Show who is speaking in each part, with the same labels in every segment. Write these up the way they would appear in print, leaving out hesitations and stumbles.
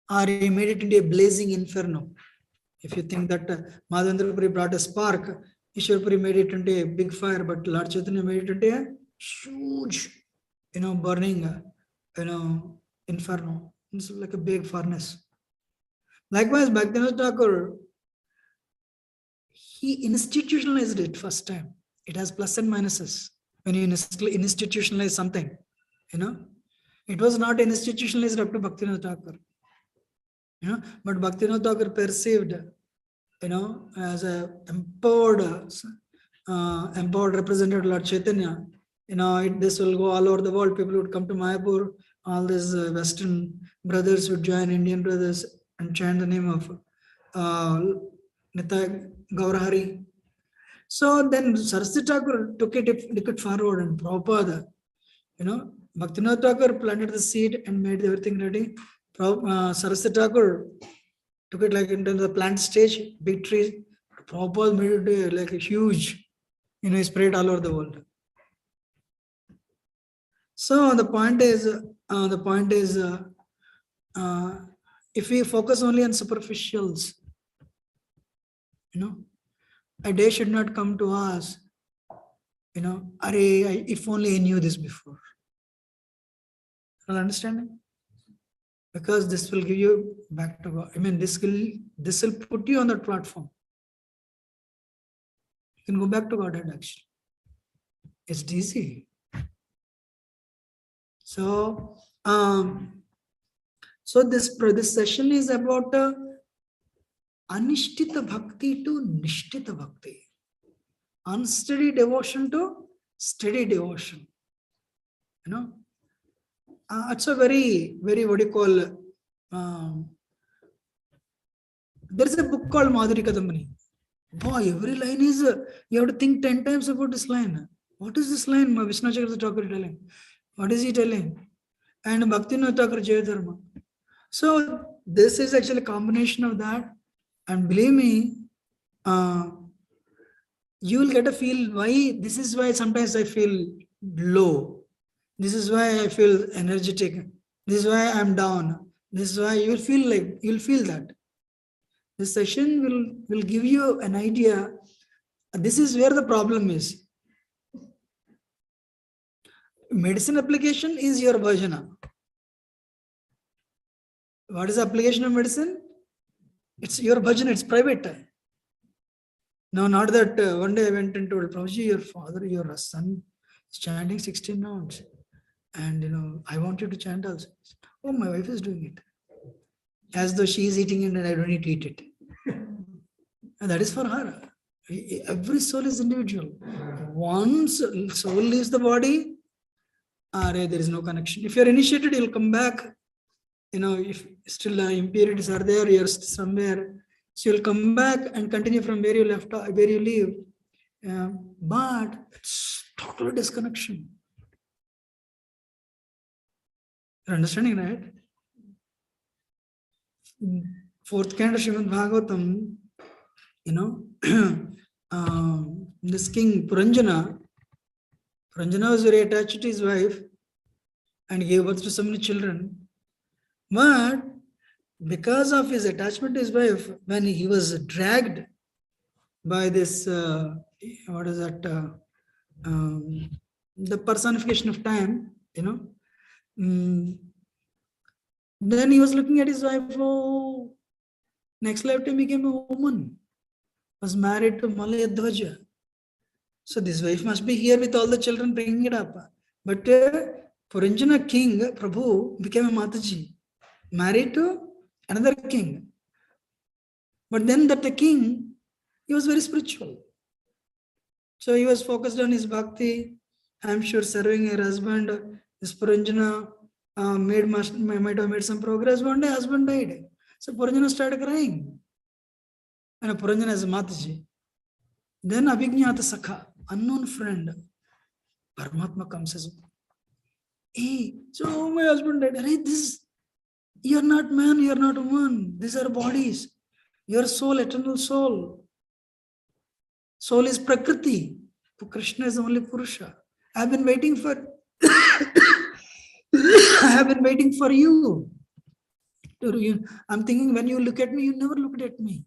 Speaker 1: or he made it into a blazing inferno. If you think that Madhavendra Puri brought a spark, Ishwar Puri made it into a big fire, but Lord Chaitanya made it into a huge, burning, inferno. It's like a big furnace. Likewise, Bhaktivinoda Thakur, he institutionalized it first time. It has plus and minuses. When you institutionalize something, it was not institutionalized up to Bhaktivinoda Thakur. But Bhaktivinoda Thakur perceived, as a empowered representative of Lord Chaitanya, this will go all over the world. People would come to Mayapur. All these Western brothers would join Indian brothers and chant the name of Nitya Gaurahari. So then Saraswati Thakur took it forward, and Prabhupada, Bhaktivinoda Thakur planted the seed and made everything ready. Saraswati Thakur took it like into the plant stage, big trees. Prabhupada made it like a huge, spread all over the world. So the point is, if we focus only on superficials, a day should not come to us, if only I knew this before. Are you understanding? Because this will give you back to God. This will put you on that platform. You can go back to Godhead actually. It's easy. So, this session is about Anishtita Bhakti to Nishtita Bhakti. Unsteady devotion to steady devotion. It's a very, very, what do you call, there is a book called Madhuri Kadambani. Boy, every line is, you have to think 10 times about this line. What is this line Vishnu Chakravarti Thakur telling? What is he telling? And Bhaktivinoda Thakur Jayadharma. So this is actually a combination of that. And believe me, you will get a feel why. This is why sometimes I feel low. This is why I feel energetic. This is why I'm down. This is why you'll feel that. This session will give you an idea. This is where the problem is. Medicine application is your bhajana. What is the application of medicine? It's your bhajana, it's private. No, not that one day I went and told Prabhuji, your son is chanting 16 rounds. And I want you to chant also. Oh, my wife is doing it. As though she is eating it and I don't need to eat it. And that is for her. Every soul is individual. Once soul leaves the body, there is no connection. If you're initiated, you'll come back. If still impurities are there, you're somewhere. So you'll come back and continue from where you left, where you live. But it's total disconnection. You're understanding, right? Fourth canto Srimad Bhagavatam, this king Puranjana was very attached to his wife and gave birth to so many children. But because of his attachment to his wife, when he was dragged by this, what is that? The personification of time, then he was looking at his wife. Oh, next lifetime became a woman. Was married to Malayadhvaja. So this wife must be here with all the children bringing it up. But Puranjana king, Prabhu, became a Mataji, married to another king. But then that the king, he was very spiritual. So he was focused on his bhakti. I'm sure serving her husband. This Puranjana might have made some progress. One day husband died. So Puranjana started crying. And Puranjana is a Mataji. Then Abhignata Sakha, unknown friend, Paramatma comes as, hey, so my husband died. Hey, you're not man, you're not woman. These are bodies. Your soul, eternal soul. Soul is Prakriti. Krishna is only Purusha. I've been waiting for I have been waiting for you I'm thinking when you look at me, you never looked at me.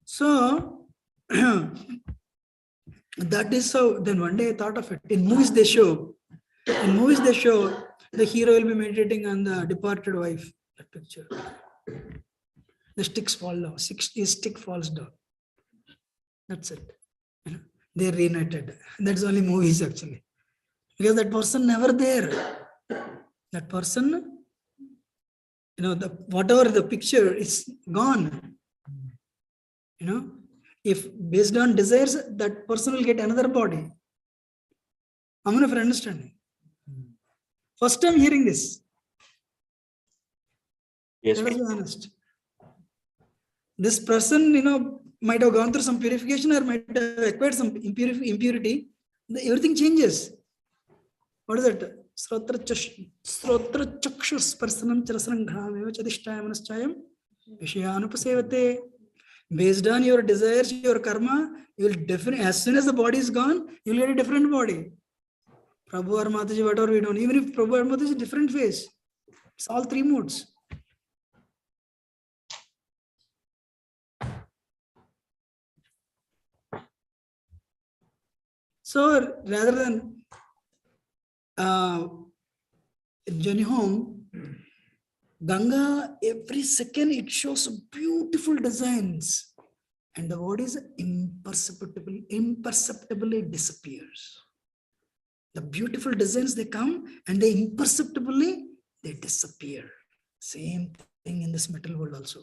Speaker 1: So that is how. Then one day I thought of it. In movies they show the hero will be meditating on the departed wife. That picture. The sticks fall down. His stick falls down. That's it. They're reunited. That's only movies actually. Because that person never there. That person, whatever the picture is gone. If based on desires, that person will get another body. I'm going to understanding. First time hearing this.
Speaker 2: Yes.
Speaker 1: Let us be honest. This person, might have gone through some purification or might have acquired some impurity. Everything changes. What is it? Srotra chakshus parsanam charasrangham chadishtaya manaschayam vishayanupasevate. Based on your desires, your karma, you will definitely, as soon as the body is gone, you will get a different body. Prabhu or Mataji, whatever we don't, even if Prabhu or Mataji is a different face, it's all three modes. So rather than journey home, Ganga, every second it shows beautiful designs, and the body is imperceptibly disappears. The beautiful designs, they come and they imperceptibly they disappear. Same thing in this metal world also.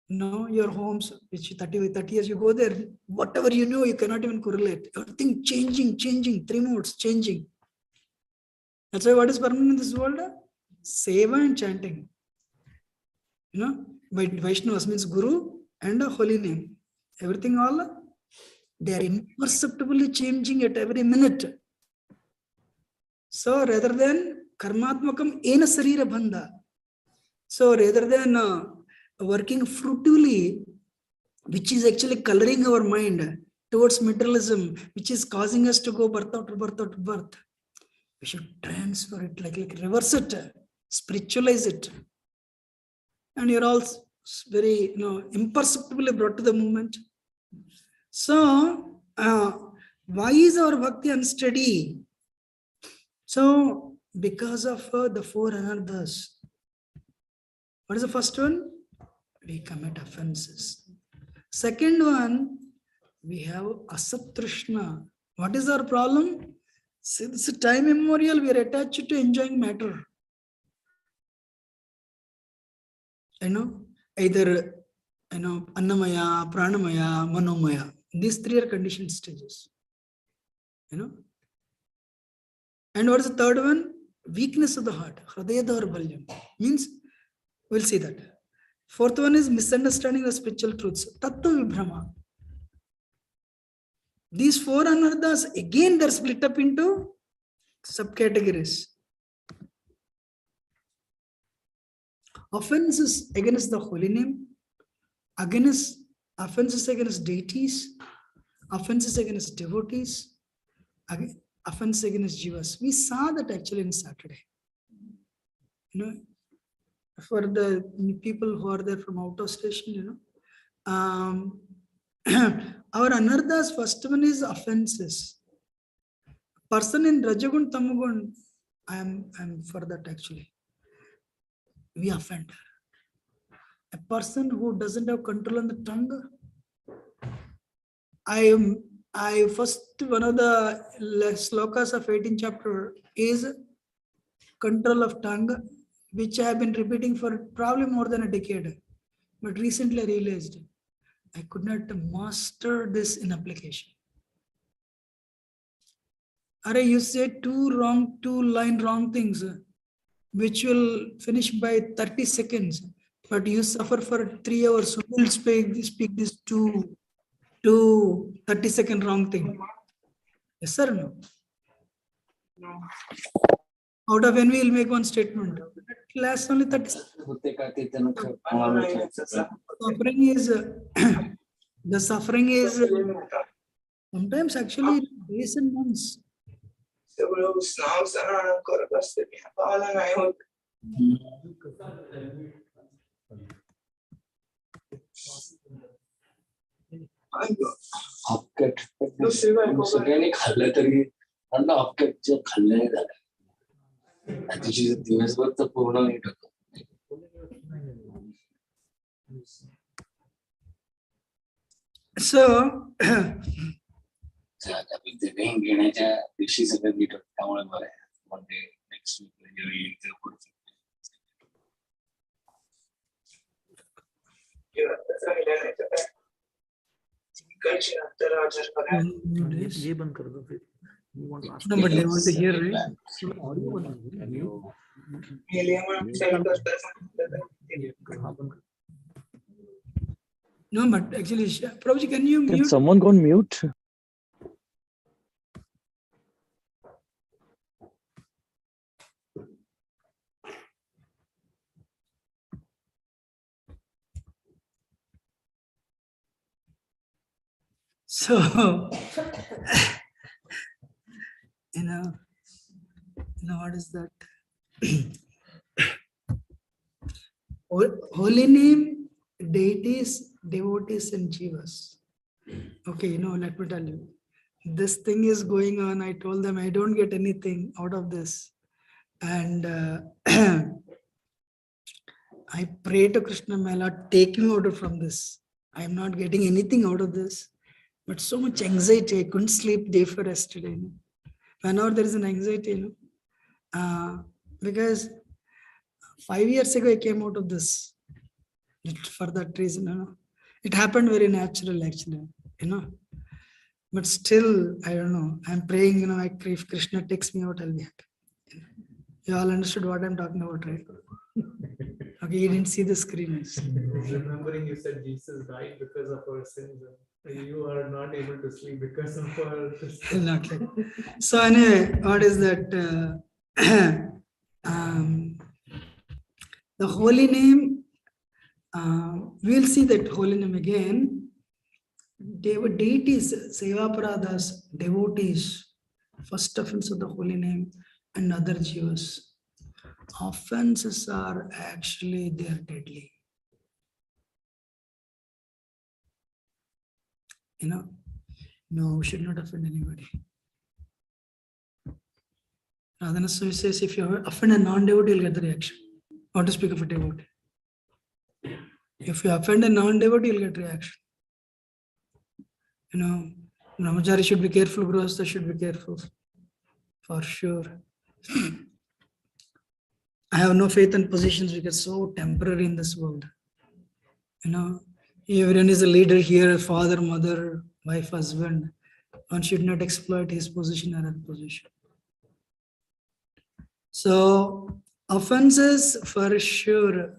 Speaker 1: Your homes, which 30 years you go there, whatever you cannot even correlate. Everything changing, 3 modes changing. That's why what is permanent in this world? Seva and chanting. By Vaishnavas means Guru and a holy name. Everything all, they are imperceptibly changing at every minute. So rather than karmatmakam ena sarira bandha. So rather than working fruitively, which is actually coloring our mind towards materialism, which is causing us to go birth after birth after birth, we should transfer it, like reverse it, spiritualize it. And you're all very, imperceptibly brought to the movement. So, why is our bhakti unsteady? So, because of the 4 anarthas. What is the first one? We commit offenses. Second one, we have asatrishna. What is our problem? Since time immemorial, we are attached to enjoying matter. Either, annamaya, pranamaya, manomaya. These 3 are conditioned stages. And what is the third one? Weakness of the heart. Hridaya daurbalyam. Means, we'll see that. Fourth one is misunderstanding the spiritual truths. Tattva vibhrama. These 4 anarthas, again, they're split up into subcategories. Offenses against the holy name, offenses against deities, offenses against devotees, offenses against jivas. We saw that actually in Saturday. For the people who are there from out of station, our anarthas, first one is offenses. Person in Rajagun, Tamagun, I'm for that actually. We offend. A person who doesn't have control on the tongue. I first, one of the slokas of 18th chapter is control of tongue, which I have been repeating for probably more than a decade. But recently I realized I could not master this in application. Are you say 2 line wrong things, which will finish by 30 seconds, but you suffer for 3 hours. Who will speak this 2 30-second wrong thing? Yes or no?
Speaker 3: No.
Speaker 1: Out of envy, we'll make one statement. It lasts only 30 seconds. Suffering is the suffering is sometimes actually days and months.
Speaker 2: सगळ्यांनी खाल्लं तरी हॉपकेटचं खाल्लं नाही झालं. त्याची दिवसभर तर पूर्ण नीट होतं.
Speaker 1: So,
Speaker 2: रेन घेण्याच्या दिवशी सगळं नीट होतं, त्यामुळे बरं आहे. म्हणजे नेक्स्ट वीक येईल तेव्हा करू शकतो.
Speaker 4: ये बंद कर दो फिर.
Speaker 1: no, but they want to hear, right? No, but actually, Prabhuji, can you
Speaker 4: Can
Speaker 1: mute?
Speaker 4: someone go on mute?
Speaker 1: So, you know what is that? Holy name, deities, devotees, and jivas. Okay, let me tell you. This thing is going on. I told them I don't get anything out of this. And I pray to Krishna, my Lord, take me out from this. I am not getting anything out of this. But so much anxiety, I couldn't sleep day for yesterday. Whenever there is an anxiety, because 5 years ago I came out of this. For that reason, it happened very natural actually, But still, I don't know. I'm praying, if Krishna takes me out, I'll be happy. You all understood what I'm talking about, right? Okay, you didn't see the screen.
Speaker 5: Remembering you said Jesus died because of our sins. You are not able to sleep because of our sins.
Speaker 1: Okay. So anyway, what is that? The holy name, we'll see that holy name again. Deities, Sevaparadas, devotees, first offense of the holy name, and other jivas. Offenses are actually, they are deadly. No, we should not offend anybody. Radhana Swami says, if you offend a non-devotee, you'll get the reaction. Not to speak of a devotee. If you offend a non-devotee, you'll get reaction. Brahmachari should be careful, Grihastha should be careful. For sure. I have no faith in positions because so temporary in this world. Everyone is a leader here, father, mother, wife, husband. One should not exploit his position or her position. So, offenses for sure,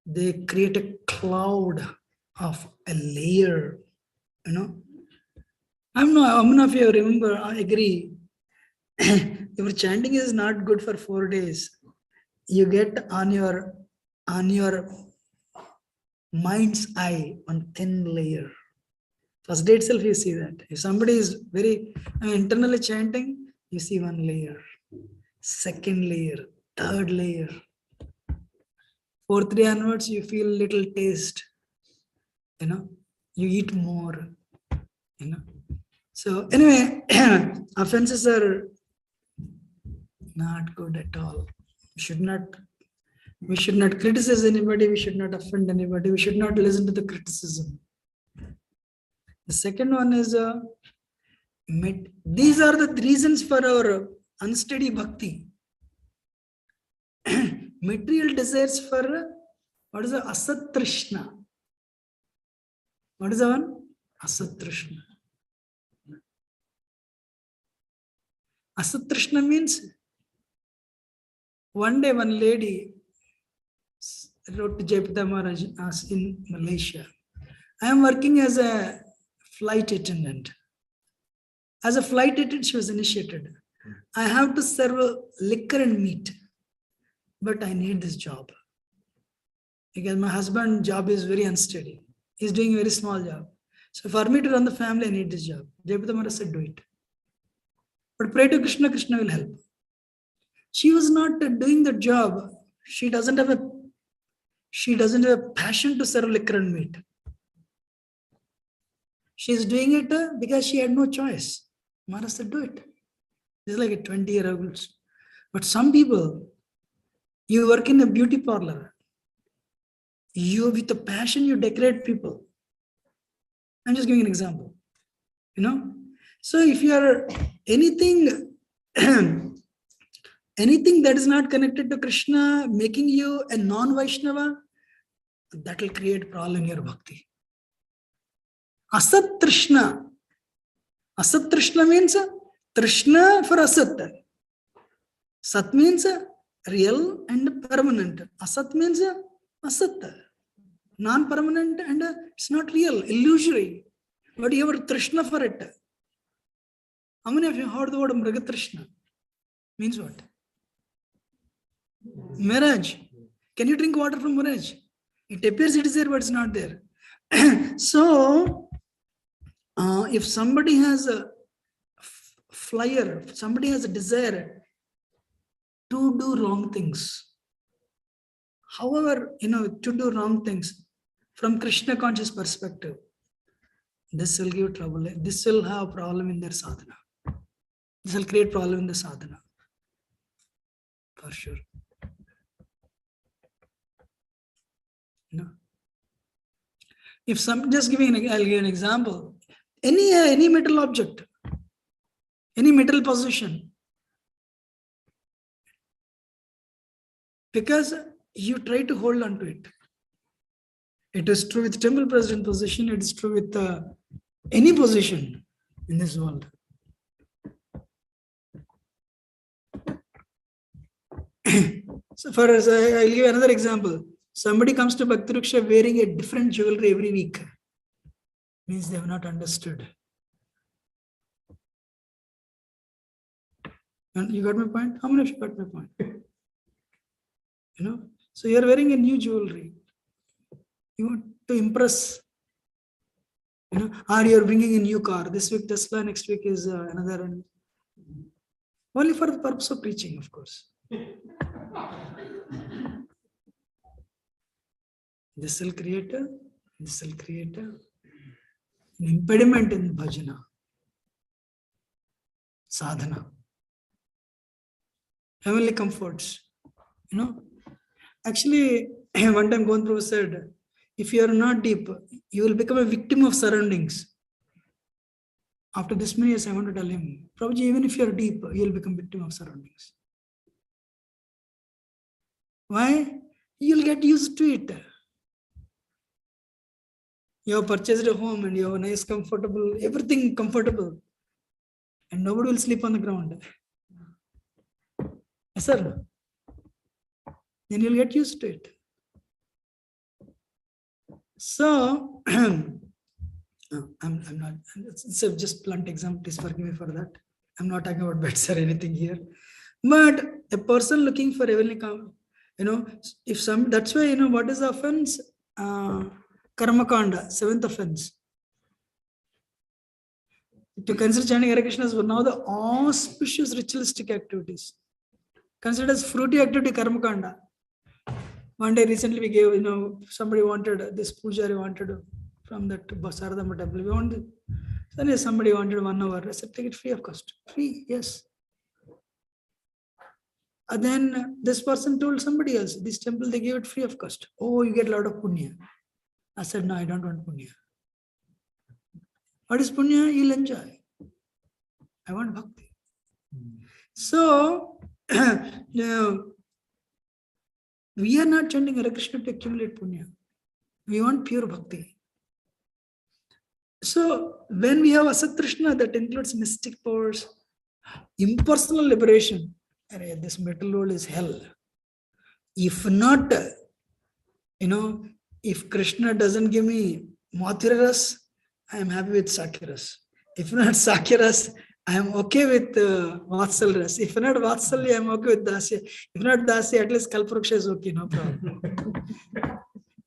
Speaker 1: they create a cloud of a layer, I'm not if you remember, I agree. If chanting is not good for 4 days, you get on your mind's eye one thin layer. First day itself, you see that. If somebody is very internally chanting, you see one layer, second layer, third layer. 4th day onwards, you feel little taste. You eat more. So anyway, offenses are not good at all. We should not criticize anybody. We should not offend anybody. We should not listen to the criticism. The second one is these are the reasons for our unsteady bhakti. Material desires for what is the asat trishna? What is the one? Asat trishna. Asat trishna means one day one lady wrote to Jayapita Maharaj in Malaysia. I am working as a flight attendant. As a flight attendant, she was initiated. I have to serve liquor and meat, but I need this job because my husband's job is very unsteady. He's doing a very small job. So for me to run the family, I need this job. Jayapita Maharaj said, do it. But pray to Krishna, Krishna will help. She was not doing the job. She doesn't have a passion to serve liquor and meat. She's doing it because she had no choice. Maharaj said, do it. This is like a 20-year-old. But some people, you work in a beauty parlor. You, with a passion, you decorate people. I'm just giving an example. So if you are anything, anything that is not connected to Krishna, making you a non-Vaishnava, that will create problem in your bhakti. Asat Trishna. Asat Trishna means Trishna for Asat. Sat means real and permanent. Asat means Asat. Non-permanent and it's not real, illusory. But you have a Trishna for it. How many of you heard the word Mrigatrishna? Means what? Marriage. Can you drink water from marriage? It appears it is there, but it's not there. So, if somebody has a flyer, somebody has a desire to do wrong things, however, to do wrong things from Krishna conscious perspective, this will give trouble. This will have a problem in their sadhana. This will create problem in the sadhana. For sure. If some, just giving, I'll give an example. Any metal object, any metal position, because you try to hold on to it. It is true with temple president position. It is true with any position in this world. So I'll give another example. Somebody comes to Bhakti Ruksha wearing a different jewelry every week. Means they have not understood. And you got my point? How many of you got my point? So you're wearing a new jewelry. You want to impress. Or you're bringing a new car. This week Tesla, next week is another. Only for the purpose of preaching, of course. This will create an impediment in bhajana, sadhana, heavenly comforts. Actually, one time Govind Prabhu said, if you are not deep, you will become a victim of surroundings. After this many years, I want to tell him, Prabhuji, even if you are deep, you will become victim of surroundings. Why? You will get used to it. You have purchased a home and you have a nice, comfortable, everything comfortable. And nobody will sleep on the ground. Yes, sir. Then you'll get used to it. So, I'm not, it's a just blunt example, please forgive me for that. I'm not talking about bets or anything here. But a person looking for heavenly, if some, that's why, what is the offense? Karma Kanda, 7th offense. To consider chanting Hare Krishna as one of the auspicious ritualistic activities. Considered as fruity activity, Karma Kanda. One day recently we gave, somebody wanted, this pujari wanted from that Saradama temple. We wanted, suddenly somebody wanted 1 hour. I said, take it free of cost. Free, yes. And then this person told somebody else, this temple, they gave it free of cost. Oh, you get a lot of punya. I said, no, I don't want punya. What is punya? You'll enjoy. I want bhakti. So, we are not chanting Hare Krishna to accumulate punya. We want pure bhakti. So, when we have Asat Krishna, that includes mystic powers, impersonal liberation. This metal world is hell. If not, if Krishna doesn't give me Mathura-ras, I am happy with Sakya-ras. If not Sakya-ras, I am okay with Vatsal-ras. If not Vatsalya, I am okay with Dasya. If not Dasya, at least Kalparuksha is okay, no problem.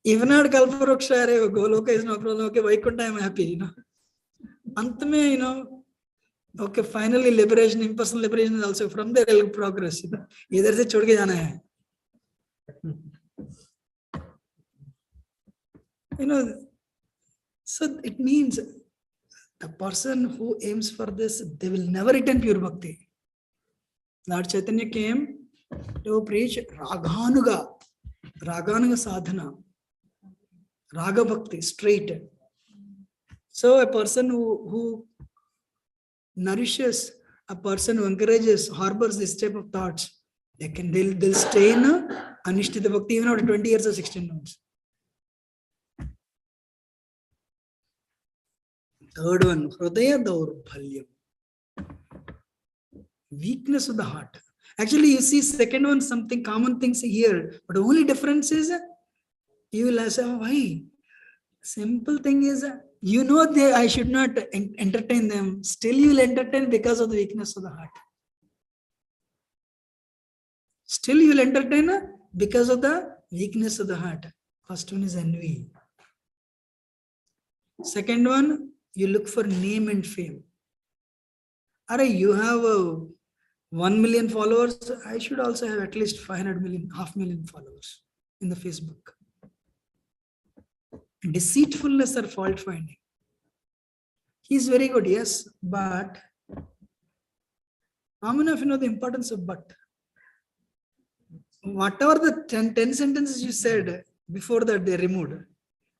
Speaker 1: If not Kalparuksha, Goloka is no problem. Okay, Vaikuntha, I am happy, Antame, Okay, finally liberation, impersonal liberation is also from there will progress. Either se chhod ke jana hai. So it means the person who aims for this, they will never attain pure bhakti. Lord Chaitanya came to preach Raganuga sadhana, Raga Bhakti, straight. So a person who nourishes, a person who encourages, harbors this type of thoughts, they'll stay in Anishtita Bhakti even after 20 years or 16 months. Third one, Hridaya Daurabhalyam. Weakness of the heart. Actually, you see, second one, something common things here, but the only difference is you will ask, oh, why? Simple thing is, you know I should not entertain them. Still, you will entertain because of the weakness of the heart. Still, you will entertain because of the weakness of the heart. First one is envy. Second one, you look for name and fame. Are you have 1 million followers? I should also have at least 500 million, 500,000 followers in the Facebook. Deceitfulness or fault finding. He's very good, yes, but how many of you know the importance of but? Whatever the 10 sentences you said before that, they removed.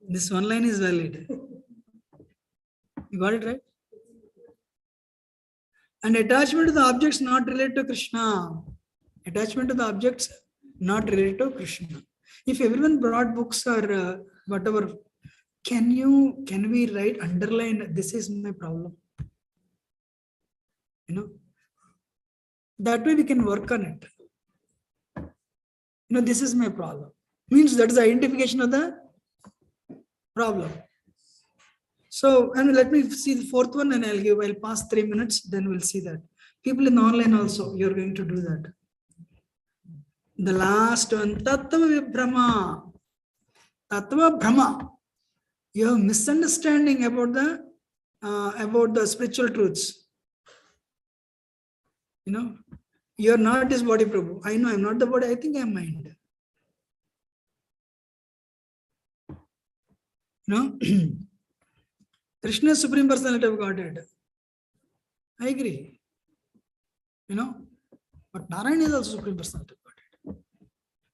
Speaker 1: This one line is valid. You got it right? And attachment to the objects not related to Krishna. Attachment to the objects not related to Krishna. If everyone brought books or whatever, can we write, underline, this is my problem? That way we can work on it. This is my problem. Means that is the identification of the problem. So, and let me see the fourth one and I'll pass 3 minutes, then we'll see that. People in the online also, you're going to do that. The last one, Tattva Vibhrama. Tattva Brahma. You have misunderstanding about the spiritual truths. You are not this body, Prabhu. I know I'm not the body, I think I'm mind. Krishna is Supreme Personality of Godhead. I agree. But Narayana is also Supreme Personality of Godhead.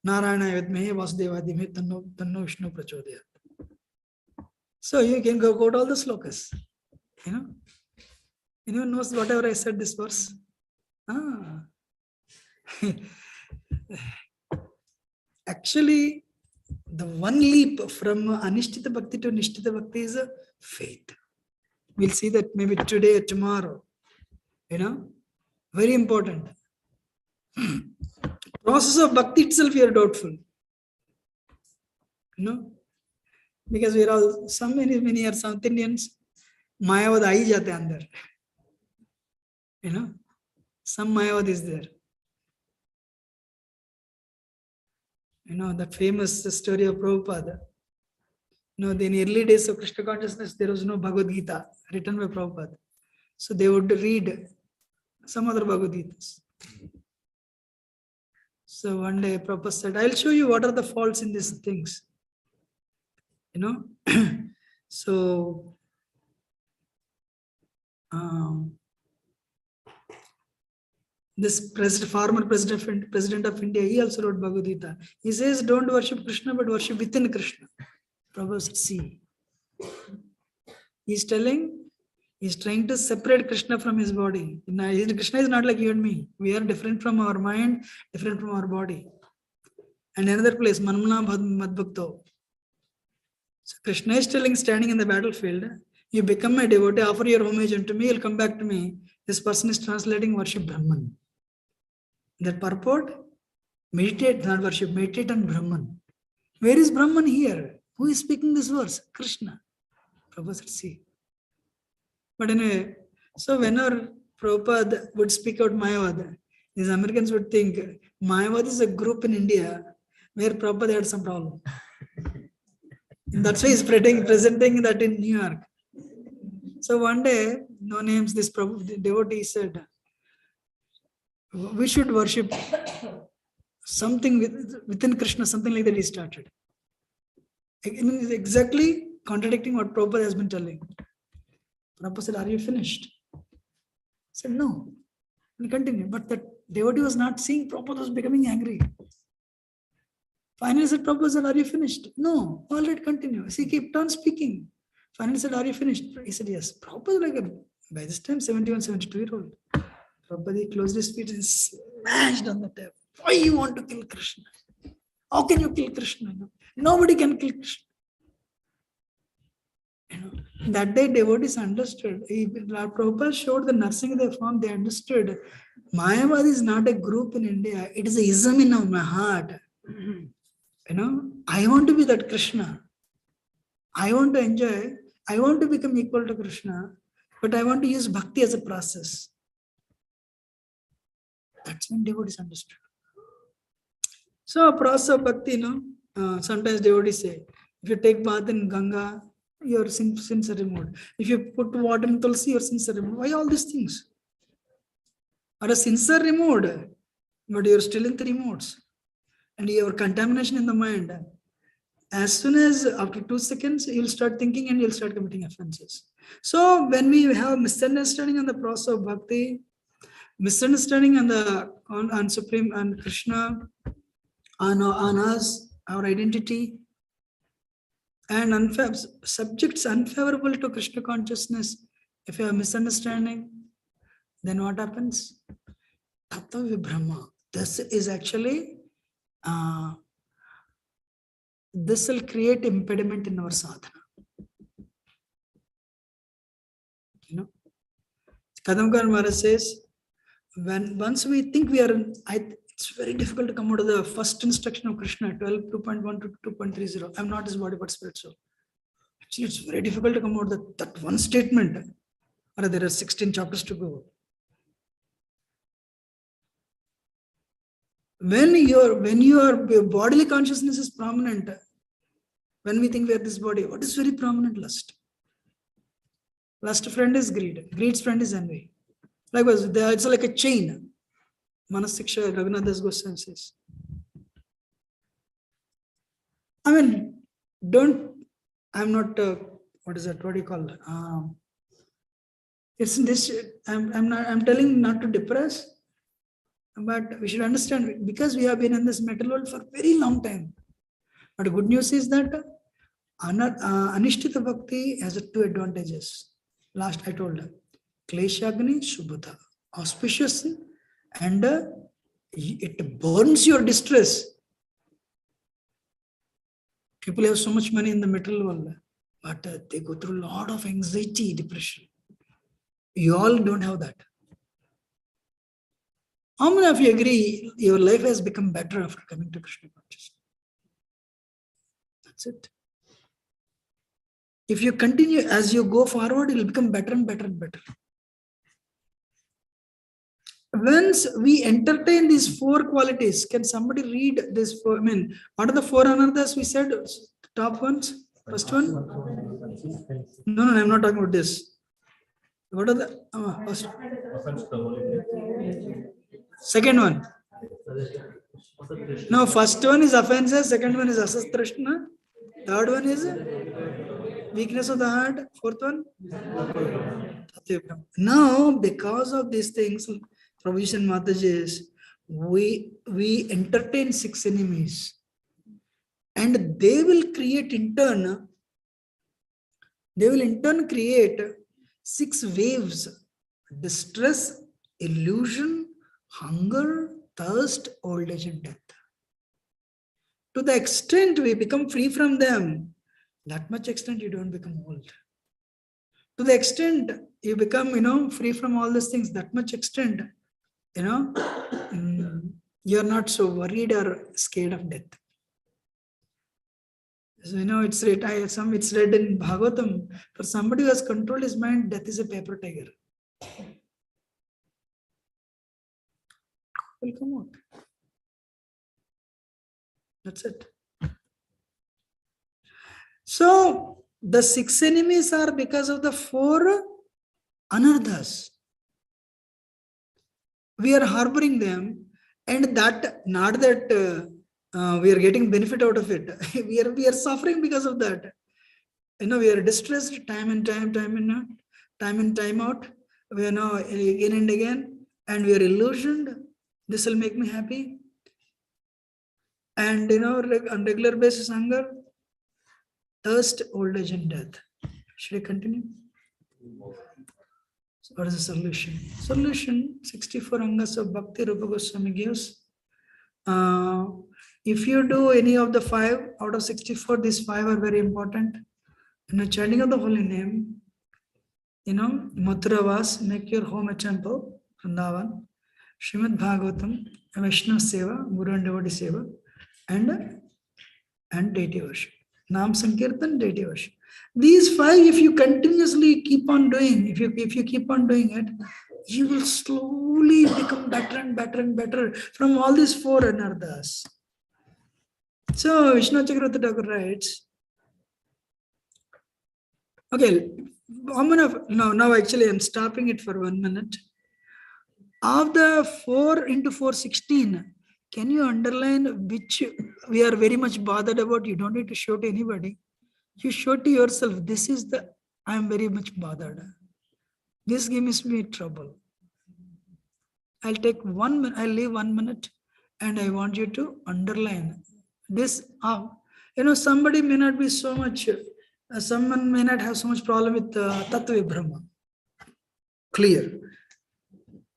Speaker 1: Narayana Yadmehe Vasudeva Dhimhe Tanno Vishnu Prachodayat. So you can go quote all the slokas. Anyone knows whatever I said this verse? Actually, the one leap from Anishtita Bhakti to Nishtita Bhakti is faith. We'll see that maybe today or tomorrow. Very important. Process of Bhakti itself, you are doubtful. Because we are all, many are South Indians, Mayavad aayi jate andar. Some Mayavad is there. That famous story of Prabhupada. In the early days of Krishna consciousness, there was no Bhagavad Gita written by Prabhupada. So they would read some other Bhagavad Gitas. So one day Prabhupada said, I'll show you what are the faults in these things. So this former president of India, he also wrote Bhagavad Gita. He says, don't worship Krishna, but worship within Krishna. Prabhupada said, see. He's trying to separate Krishna from his body. Krishna is not like you and me. We are different from our mind, different from our body. And another place, Manmana Madbhakto. So Krishna is standing in the battlefield, you become my devotee, offer your homage unto me, you'll come back to me. This person is translating worship Brahman. That purport, meditate, not worship, meditate on Brahman. Where is Brahman here? Who is speaking this verse? Krishna. Prabhupada said, see. But anyway, so whenever Prabhupada would speak out Mayavad, these Americans would think Mayavad is a group in India where Prabhupada had some problem. And that's why he's presenting that in New York. So one day, no names, this the devotee said, we should worship something within Krishna, something like that he started. Exactly contradicting what Prabhupada has been telling. Prabhupada said, are you finished? I said, no. And continue. But the devotee was not seeing, Prabhupada was becoming angry. Finally said, Prabhupada said, are you finished? No. All right, continue. He kept on speaking. Finally said, are you finished? He said, yes. Prabhupada like by this time 71, 72-year-old. Prabhupada he closed his feet and smashed on the table. Why you want to kill Krishna? How can you kill Krishna? Nobody can kill Krishna. That day devotees understood. Prabhupada showed the nursing they form, they understood. Mayavad is not a group in India. It is a ism in my heart. I want to be that Krishna. I want to enjoy. I want to become equal to Krishna. But I want to use bhakti as a process. That's when devotees understood. So a process of bhakti, sometimes devotees say, if you take bath in Ganga, your sins are removed. If you put water in Tulsi, your sins are removed. Why all these things? Our sins are removed, but you're still in 3 modes. And your contamination in the mind. As soon as after 2 seconds, you'll start thinking and you'll start committing offenses. So when we have misunderstanding on the process of bhakti, misunderstanding on Supreme and Krishna, on us, our identity, and subjects unfavorable to Krishna consciousness, if you have misunderstanding, then what happens? Tattva Vibhrama. This is actually, this will create impediment in our sadhana. Kadamkar Maharaj says, once we think we are, it's very difficult to come out of the first instruction of Krishna, 12.2.1 to 2.30. I'm not his body but spirit soul. Actually, it's very difficult to come out of that one statement. Or there are 16 chapters to go. When your bodily consciousness is prominent, when we think we are this body, what is very prominent? Lust. Lust friend is greed. Greed's friend is envy. Likewise, it's like a chain. Manasiksha Raghunath Das Goswami says. I mean, I'm not, what is that? What do you call it? It's this, I'm telling not to depress, but we should understand because we have been in this metal world for a very long time. But the good news is that Anishtita Bhakti has 2 advantages. Last I told her, Kleshagni Shubhata, auspicious, and it burns your distress. People have so much money in the material world, but they go through a lot of anxiety, depression. You all don't have that. How many of you agree your life has become better after coming to Krishna consciousness? That's it. If you continue as you go forward, it will become better and better and better. Once we entertain these 4 qualities, can somebody read this? What are the 4 anarthas we said? Top ones? First one? No, I'm not talking about this. What are the first? Second one. No, first one is offenses, second one is asastrashna, third one is weakness of the heart, fourth one. Now, because of these things, provision Mataji, we entertain 6 enemies, and they will in turn create 6 waves: distress, illusion, hunger, thirst, old age, and death. To the extent we become free from them, that much extent you don't become old. To the extent you become, free from all these things, that much extent, you're not so worried or scared of death. So, it's read in Bhagavatam, for somebody who has controlled his mind, death is a paper tiger. Will come out. That's it. So the 6 enemies are because of the 4 anarthas. We are harboring them, and that not that we are getting benefit out of it. we are suffering because of that. We are distressed time and time out. We again and again, and we are illusioned. This will make me happy. And on regular basis, hunger, thirst, old age, and death. Should I continue? So what is the solution? Solution: 64 angas of Bhakti Rupa Goswami gives. If you do any of the 5 out of 64, these 5 are very important. Chanting of the holy name, Mathuravas, make your home a temple, Vrindavan, Srimad Bhagavatam, Vaishnava Seva, Guru and Devotee Seva, and deity worship. Nam Sankirtan, deity worship. These 5, if you continuously keep on doing, if you keep on doing it, you will slowly become better and better and better from all these 4 anarthas. So Vishnu Chakravarti Thakur writes, okay, now actually I'm stopping it for 1 minute. Of the 4 into 4, 16, can you underline which we are very much bothered about? You don't need to show to anybody. You show to yourself, this is the, I am very much bothered. This gives me trouble. I'll take 1 minute, I'll leave 1 minute, and I want you to underline this. Somebody may not be so much, someone may not have so much problem with Tattva Brahma. Clear.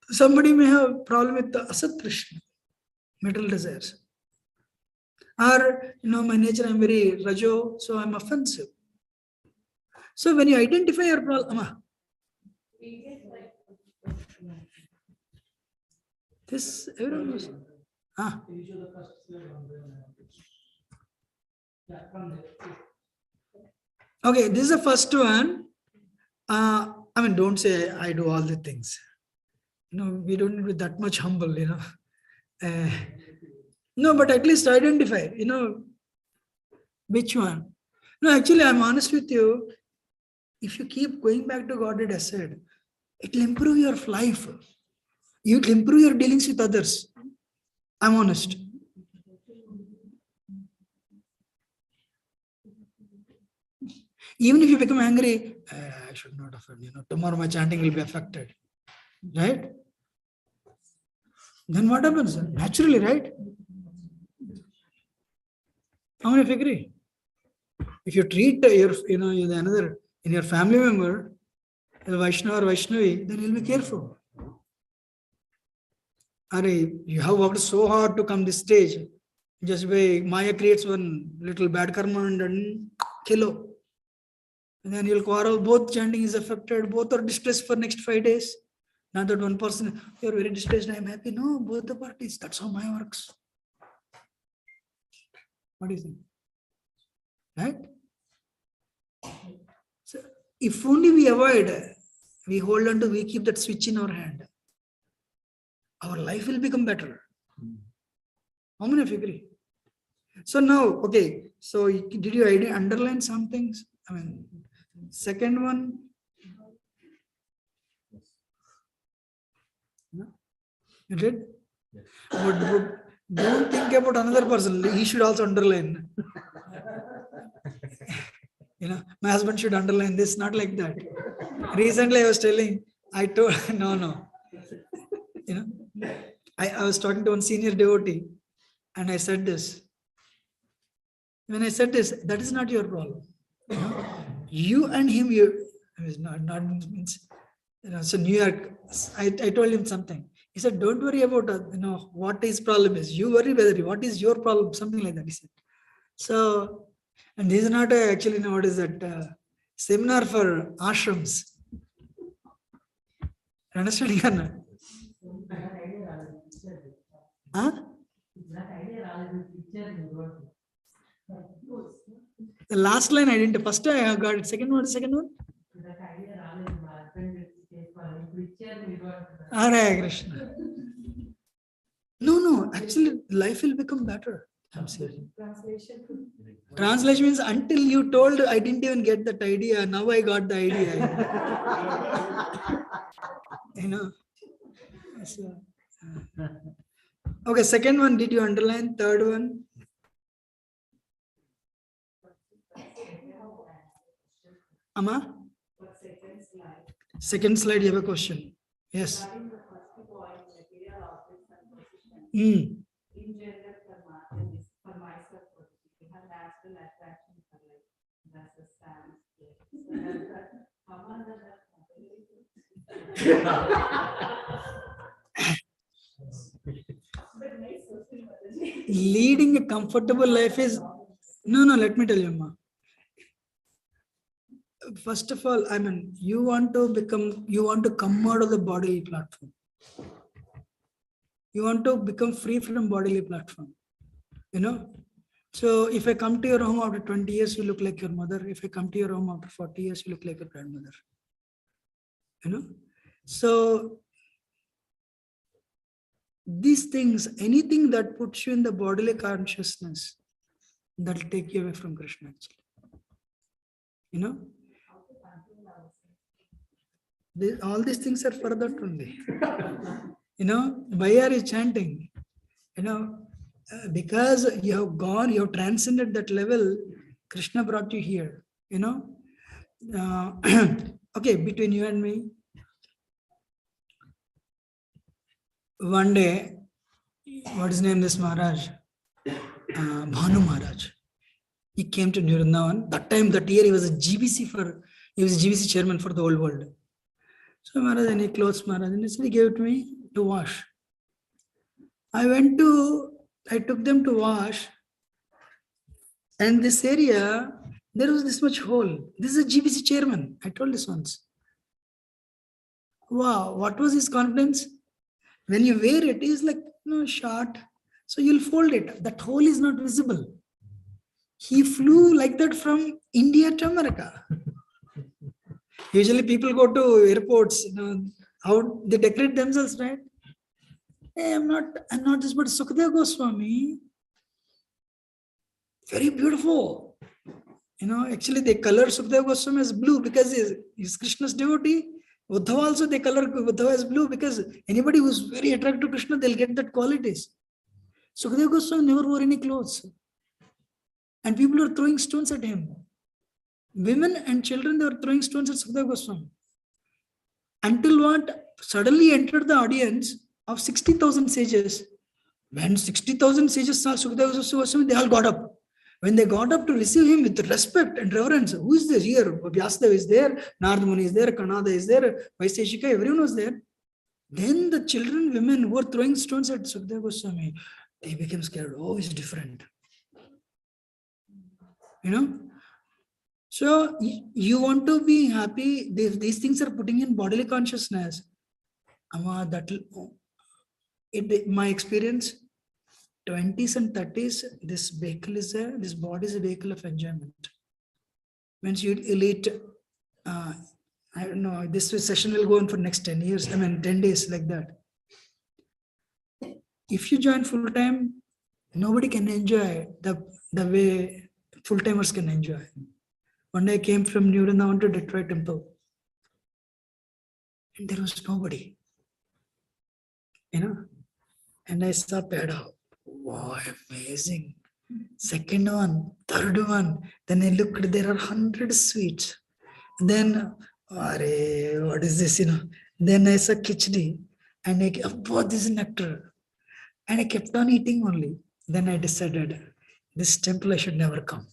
Speaker 1: Somebody may have problem with the Asat Krishna, material desires. Or, my nature, I'm very Rajo, so I'm offensive. So when you identify your problem, this, everyone knows. Okay, this is the first one. Don't say I do all the things. We don't need to be that much humble, No, but at least identify, which one. No, actually, I'm honest with you. If you keep going back to Godhead aside, it will improve your life. You will improve your dealings with others. I'm honest. Even if you become angry, I should not offend, tomorrow my chanting will be affected. Right? Then what happens? Naturally, right? How many of you agree? If you treat your family member, a Vaishnava or Vaishnavi, then you'll be careful. You have worked so hard to come this stage. Just by Maya creates one little bad karma and then kilo. And then you'll quarrel, both chanting is affected, both are distressed for next 5 days. Not that one person, you're very distressed, I'm happy. No, both the parties. That's how Maya works. What do you think? Right? So if only we avoid, we hold on to, we keep that switch in our hand, our life will become better. How many of you agree? So now, okay, so did you underline some things? Second one. No? You did? But don't think about another person. He should also underline. My husband should underline this, not like that. Recently, I was telling, no. I was talking to one senior devotee and I said this. When I said this, that is not your problem. You and him, so New York, I told him something. He said, don't worry about what his problem is. You worry whether what is your problem, something like that, he said. So, and this is not actually, what is that, seminar for ashrams. Understanding or not? Huh? The last line I didn't. First I got it. Second one. Hare Krishna. No. Actually, life will become better. Absolutely.
Speaker 3: Translation.
Speaker 1: Translation means until you told, I didn't even get that idea. Now I got the idea. You know. So, okay, second one, did you underline? Third one? Amma? Second slide, you have a question. Yes. Hmm.
Speaker 3: In general, for myself, we have natural attraction for like that's a stance.
Speaker 1: Leading a comfortable life is no. Let me tell you, Ma. First of all, I mean, you want to come out of the bodily platform. You want to become free from bodily platform. You know. So if I come to your home after 20 years, you look like your mother. If I come to your home after 40 years, you look like your grandmother. You know. So these things, anything that puts you in the bodily consciousness, that'll take you away from Krishna actually. You know, all these things are for that only. You know, why are you chanting? You know, because you have transcended that level, Krishna brought you here, you know. Okay, between you and me, one day, what is his name, this Maharaj? Bhanu Maharaj. He came to Vrindavan. That year, he was GBC chairman for the whole world. So Maharaj, any clothes, Maharaj, and he gave it to me to wash. I took them to wash, and this area, there was this much hole. This is a GBC chairman. I told this once. Wow, what was his confidence? When you wear it, it's like short. So you'll fold it. That hole is not visible. He flew like that from India to America. Usually people go to airports, how they decorate themselves, right? Hey, I'm not this, but Sukadeva Goswami, very beautiful. Actually they color Sukadeva Goswami as blue because he's Krishna's devotee. Uddhava also they color Uddhava as blue because anybody who's very attracted to Krishna, they'll get that qualities. Sukadeva Goswami never wore any clothes. And people are throwing stones at him. Women and children, they were throwing stones at Sukadeva Goswami. Until what? Suddenly entered the audience of 60,000 sages. When 60,000 sages saw Sukadeva Goswami, they all got up. When they got up to receive him with respect and reverence, who is this here? Vyasadeva is there, Narada Muni is there, Kanada is there, Vaiseshika, everyone was there. Then the children, women who were throwing stones at Sukadeva Goswami, they became scared. Oh, he's different. So you want to be happy. These things are putting in bodily consciousness. My experience, 20s and 30s, this body is a vehicle of enjoyment. Means you elite, I don't know, this session will go on for next 10 years, 10 days like that. If you join full time, nobody can enjoy the way full timers can enjoy. One day I came from New Vrindavan to Detroit Temple, and there was nobody, and I saw Pada. Wow, amazing. Second one, third one. Then I looked, there are 100 sweets. Then, what is this, Then I saw khichdi, and this is nectar. And I kept on eating only. Then I decided, this temple I should never come.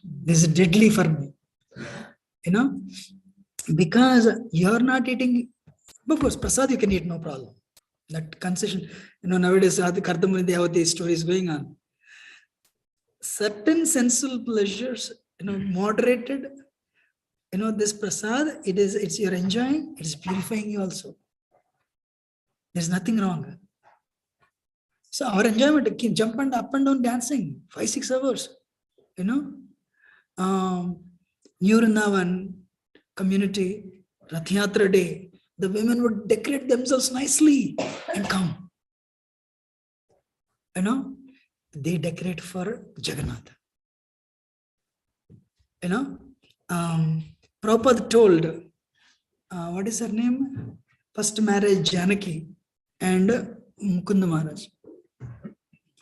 Speaker 1: This is deadly for me. Because you're not eating, of course, prasad you can eat, no problem. That concession, nowadays, the Kardamuni Devati story is going on. Certain sensual pleasures, moderated, this prasad, it's you're enjoying, it's purifying you also. There's nothing wrong. So our enjoyment, keep jumping up and down, dancing, 5-6 hours, New Vrindavan community, Rath Yatra day, the women would decorate themselves nicely and come. they decorate for Jagannath. Prabhupada told, what is her name? First marriage, Janaki and Mukunda Maharaj.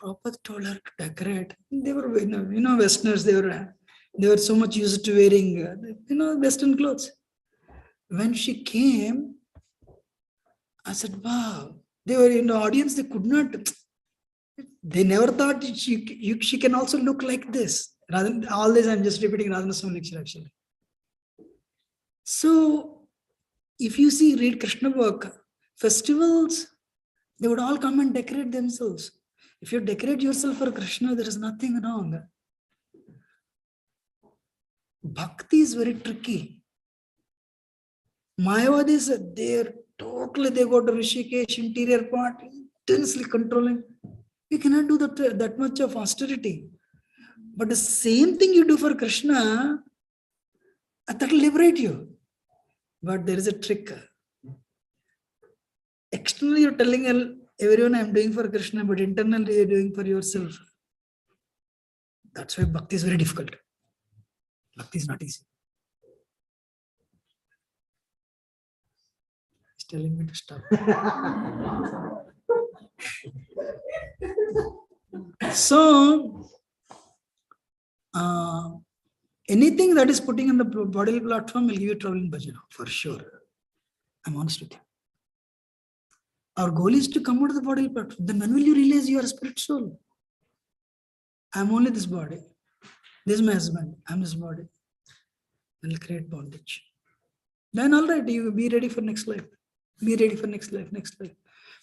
Speaker 1: Prabhupada told her to decorate. They were, Westerners. They were so much used to wearing, Western clothes. When she came, I said, wow. They were in the audience. They could not. They never thought she can also look like this. Rather than all this, I'm just repeating Radhana Swami lecture actually. So, if you read Krishna work, festivals, they would all come and decorate themselves. If you decorate yourself for Krishna, there is nothing wrong. Bhakti is very tricky. Mayavadis, they go to Rishikesh, interior part, intensely controlling. You cannot do that much of austerity. But the same thing you do for Krishna, that will liberate you. But there is a trick. Externally, you're telling everyone I'm doing for Krishna, but internally you're doing for yourself. That's why Bhakti is very difficult. Bhakti is not easy. He's telling me to stop. So, anything that is putting in the bodily platform will give you trouble in bhajana, for sure. I'm honest with you. Our goal is to come out of the bodily platform. Then when will you realize you are a spirit soul? I'm only this body. This is my husband. I'm this body. Will create bondage. Then all right, you be ready for next life. Be ready for next life.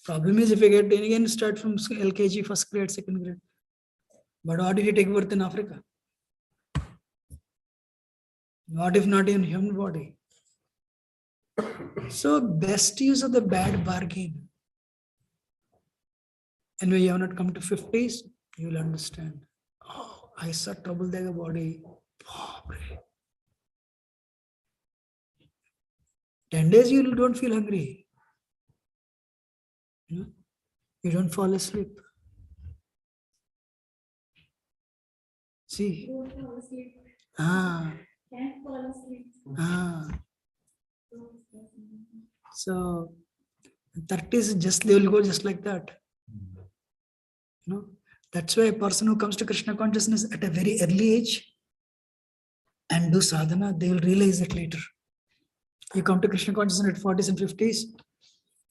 Speaker 1: Problem is if you get again start from LKG, first grade, second grade. But what if you take birth in Africa? What if not in human body? So best use of the bad bargain. And when you have not come to 50s, you will understand. Oh, I saw trouble there body. 10 days you don't feel hungry. You don't fall asleep. See?
Speaker 3: Don't fall asleep. Can't fall asleep.
Speaker 1: So 30s just they will go just like that. That's why a person who comes to Krishna consciousness at a very early age and do sadhana, they will realize it later. You come to Krishna consciousness at 40s and 50s,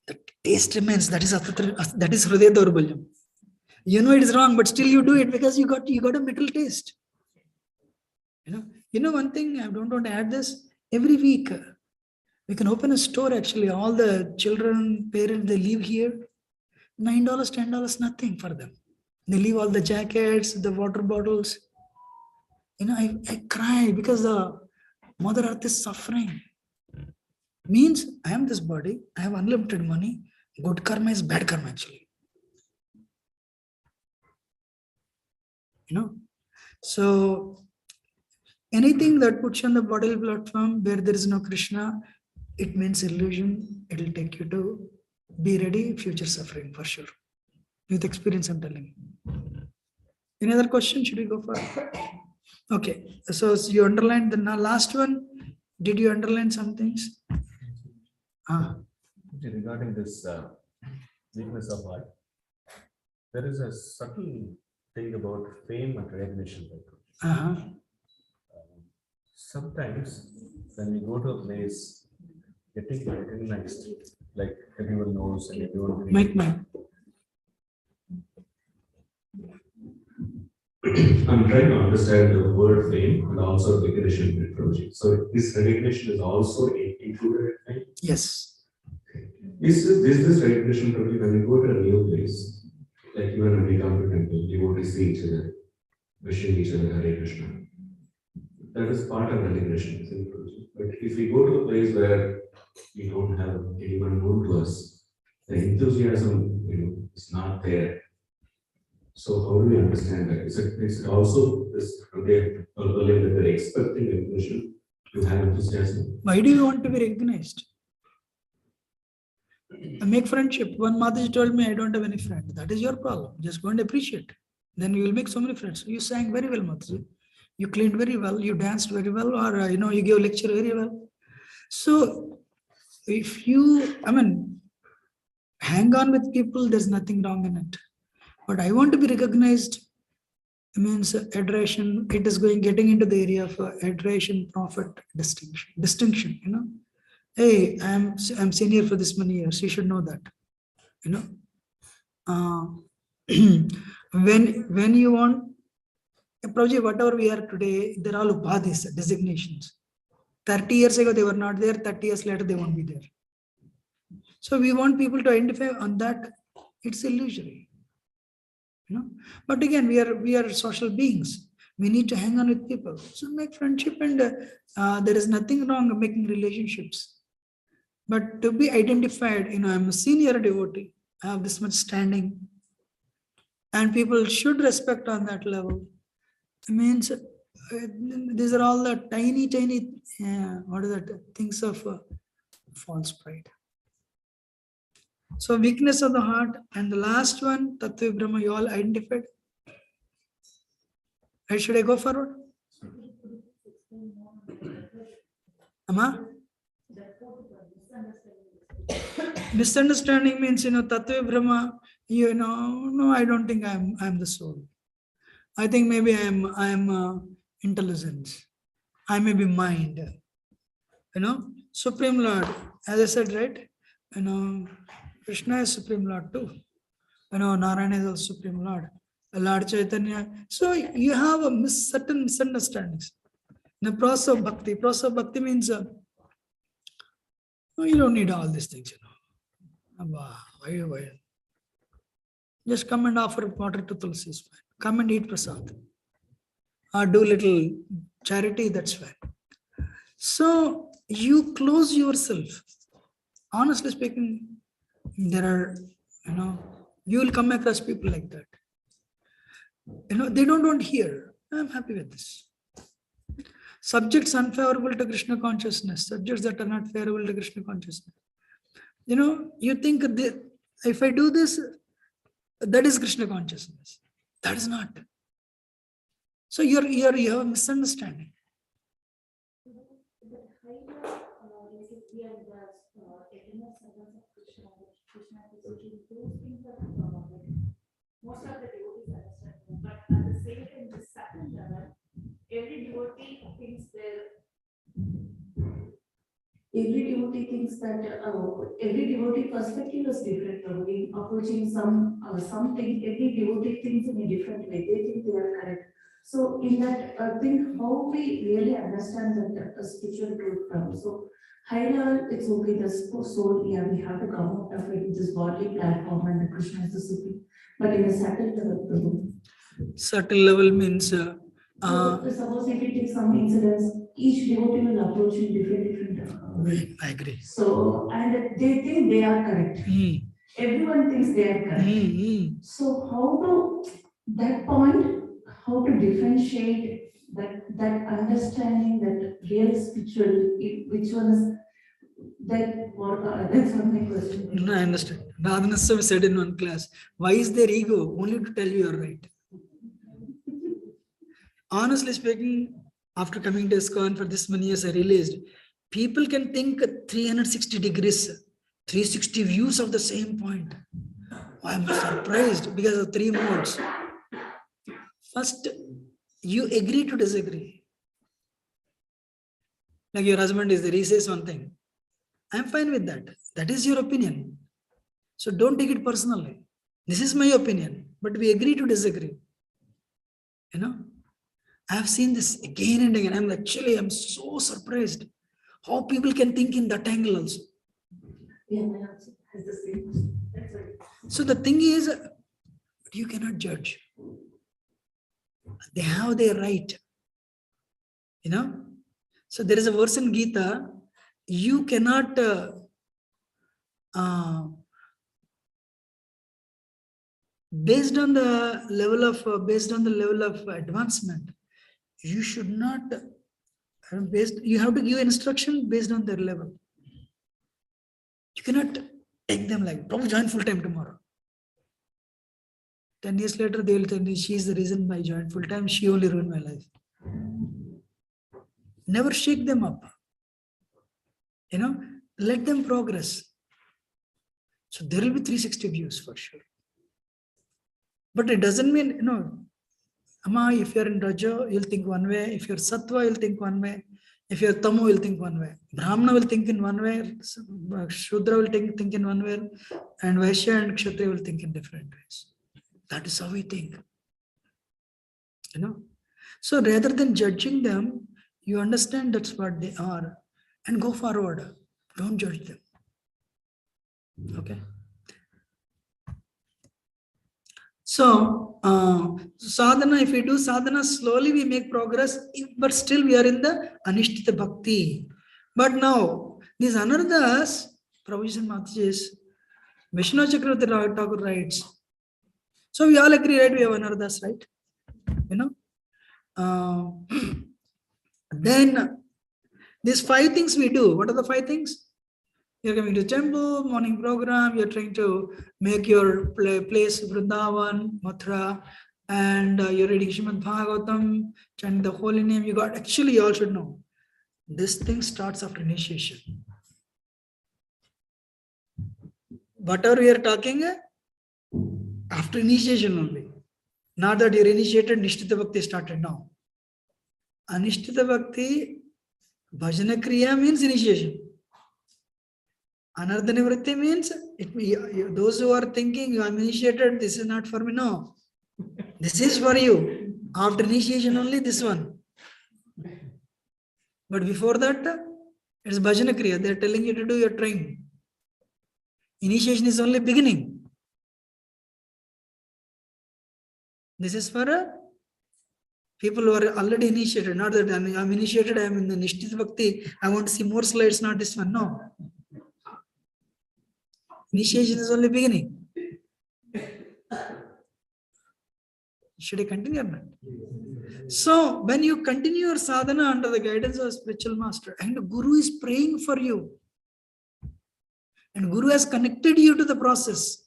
Speaker 1: the taste remains. That is Hridaya Daurbalyam. You know it is wrong, but still you do it because you got a middle taste. One thing, I don't want to add this. Every week, we can open a store actually. All the children, parents, they live here. $9, $10, nothing for them. They leave all the jackets, the water bottles. I cry because the Mother Earth is suffering. Means I am this body, I have unlimited money. Good karma is bad karma actually. So anything that puts you on the bodily platform where there is no Krishna, it means illusion. It will take you to be ready, future suffering for sure. With experience, I'm telling you. Any other question? Should we go for? Okay. So you underlined the last one. Did you underline some things?
Speaker 6: Regarding this weakness of heart, there is a subtle thing about fame and recognition. Sometimes when we go to a place, getting recognized, like everyone knows and everyone.
Speaker 1: Mike.
Speaker 6: I'm trying to understand the word fame and also recognition methodology. So this recognition is also included in fame?
Speaker 1: Yes.
Speaker 6: Is this recognition probably when we go to a new place, like even when we come to temple, we want to see each other, wishing each other Hare Krishna. That is part of recognition. But if we go to a place where we don't have anyone known to us, the enthusiasm, is not there. So how do we understand that? Is it also this that they're expecting recognition to have enthusiasm?
Speaker 1: Why do you want to be recognized? Make friendship. One Mataji told me, I don't have any friend. That is your problem. Just go and appreciate. Then you will make so many friends. You sang very well, Mataji. You cleaned very well. You danced very well, or you gave lecture very well. So if you, hang on with people, there's nothing wrong in it. But I want to be recognized. Means adoration. It is getting into the area of adoration, profit, distinction. Hey, I'm senior for this many years. You should know that. When you want, Prabhuji, whatever we are today, they're all upadhis, designations. 30 years ago, they were not there. 30 years later, they won't be there. So we want people to identify on that. It's illusory. But again, we are social beings. We need to hang on with people. So make friendship, and there is nothing wrong making relationships. But to be identified, I'm a senior devotee. I have this much standing. And people should respect on that level. It means these are all the tiny, what is that? Things of false pride. So weakness of the heart. And the last one, Tattva Brahma, you all identified. Right, should I go forward? Amma? Misunderstanding means, Tattva Brahma, no, I don't think I'm the soul. I think maybe I'm intelligence. I may be mind. Supreme Lord, as I said, right? Krishna is Supreme Lord too. Narayana is also Supreme Lord. Lord Chaitanya. So you have certain misunderstandings. In the process of bhakti means you don't need all these things, Why? Just come and offer water to Tulsi is fine. Come and eat prasad. Or do little charity, that's fine. So you close yourself. Honestly speaking, there are, you will come across people like that. They don't want to hear. I'm happy with this. Subjects unfavorable to Krishna consciousness, subjects that are not favorable to Krishna consciousness. You think if I do this, that is Krishna consciousness. That is not. So you have a misunderstanding.
Speaker 3: Most of the devotees understand, but at the same time, the second level, every devotee thinks that every devotee perspective is different. Probably approaching something, every devotee thinks in a different way. They think they are correct. So in that, I think how we really understand that spiritual truth. So high level, it's okay. The soul, we have to come out of it, this bodily platform, and the Krishna is the supreme. But in a subtle level,
Speaker 1: subtle level means.
Speaker 3: Suppose if you take some incidents, each devotee will approach in different way.
Speaker 1: I agree.
Speaker 3: So, and they think they are correct. Everyone thinks they are correct. So, how to that point? How to differentiate that understanding, that real spiritual, which one is that? That's one my question.
Speaker 1: No, I understand. Radhanasam said in one class, why is there ego? Only to tell you are right. Honestly speaking, after coming to ISKCON for this many years, I realized people can think 360 degrees, 360 views of the same point. I'm surprised because of 3 modes. First, you agree to disagree. Like your husband is there, he says one thing. I'm fine with that. That is your opinion. So don't take it personally. This is my opinion, but we agree to disagree. I have seen this again and again. I'm so surprised how people can think in that angle also.
Speaker 3: Yeah, has the same. That's right.
Speaker 1: So the thing is, you cannot judge. They have their right. So there is a verse in Gita, you cannot based on the level of advancement, you should not you have to give instruction based on their level. You cannot take them like, Prabhu, join full time tomorrow. 10 years later, they will tell me she is the reason I joined full time. She only ruined my life. Never shake them up. Let them progress. So there will be 360 views for sure. But it doesn't mean, Amma, if you're in Raja, you'll think one way. If you're Sattva, you'll think one way. If you're Tamu, you'll think one way. Brahmana will think in one way. Shudra will think in one way. And Vaishya and Kshatriya will think in different ways. That is how we think. So rather than judging them, you understand that's what they are and go forward. Don't judge them. Okay. So, sadhana, if we do sadhana, slowly we make progress, but still we are in the Anishtita Bhakti. But now, these anarthas, Prabhuji and Mataji's, Vishnu Chakravarti Thakur writes. So we all agree, right? We have anarthas, right? Then, these 5 things we do. What are the 5 things? You're coming to temple, morning program, you're trying to make your place Vrindavan, Mathura, and you're reading Srimad Bhagavatam, chanting the holy name you got. Actually, you all should know, this thing starts after initiation. Whatever we are talking, after initiation only. Not that you're initiated, Nishtita Bhakti started now. Anishtita Bhakti, Bhajana Kriya means initiation. Anartha Nivritti means, those who are thinking, I'm initiated, this is not for me. No. This is for you. After initiation only, this one. But before that, it's Bhajana Kriya. They're telling you to do your training. Initiation is only beginning. This is for people who are already initiated. Not that I'm initiated, I'm in the Nishtita Bhakti. I want to see more slides, not this one. No. Initiation is only beginning. Should I continue or not? So, when you continue your sadhana under the guidance of a spiritual master, and Guru is praying for you, and Guru has connected you to the process,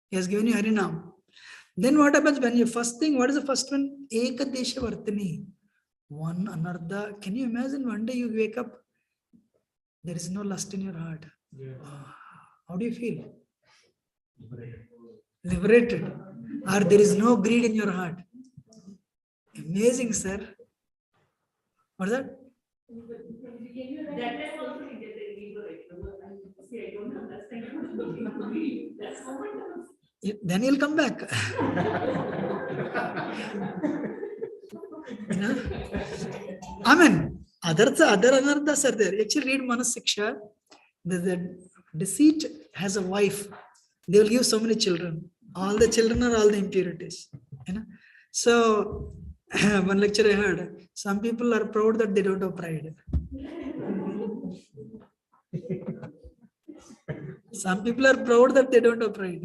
Speaker 1: he has given you Harinam. Then what happens when you first thing, what is the first one? Ekadesha Vartini. One anartha. Can you imagine one day you wake up, there is no lust in your heart?
Speaker 5: Yeah.
Speaker 1: How do you feel? Liberated. Or there is no greed in your heart. Amazing, sir. What's that?
Speaker 3: That time also we get a liberate. See, I don't understand. That's how much.
Speaker 1: Then you'll come back. Other anarthas are there. Actually, read Manasiksha. The deceit has a wife. They will give so many children. All the children are all the impurities. So, one lecture I heard, some people are proud that they don't have pride. Some people are proud that they don't have pride.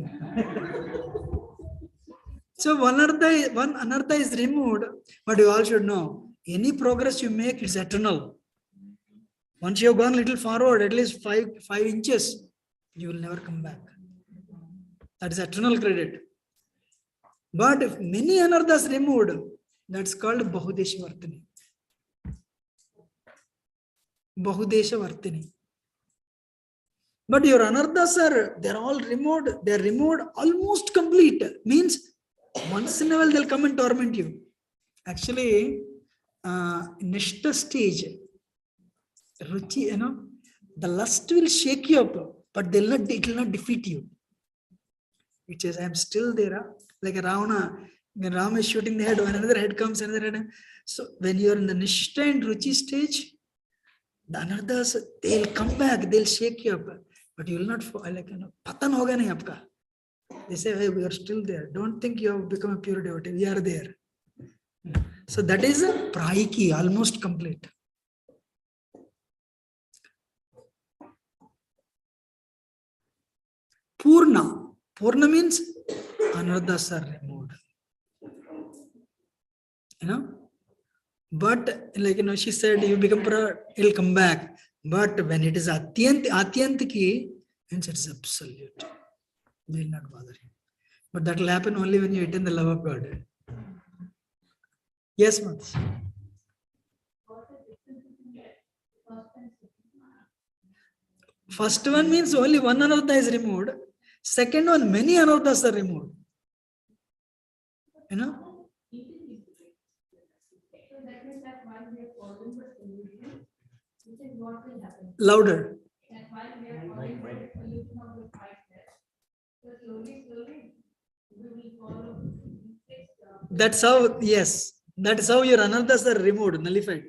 Speaker 1: So one anartha is removed, but you all should know, any progress you make is eternal. Once you have gone a little forward, at least 5 inches, you will never come back. That is eternal credit. But if many anarthas removed, that's called Bahudesha Vartini. Bahudesha Vartini. But your anarthas are, they're all removed, they're removed almost complete. Means once in a while they'll come and torment you. Actually, Nishta stage, Ruchi, the lust will shake you up, but it will not defeat you. It says, I'm still there. Like a Ravana, when Ram is shooting the head, when another head comes, another head. So when you're in the Nishta and Ruchi stage, the anarthas, they'll come back, they'll shake you up. But you will not fall, like, patan hoga nahi aapka. They say, hey, we are still there. Don't think you have become a pure devotee. We are there. So that is a praiki, almost complete. Purna. Purna means anarthas are removed. But like she said, you become pura, it'll come back. But when it is atyantiki, means it's absolute. They will not bother you. But that will happen only when you attain the love of God. Yes, Mats. First one means only one anartha is removed. Second one, many anarthas are removed. You know? Louder. That's how, yes, that's how your anarthas are removed, nullified.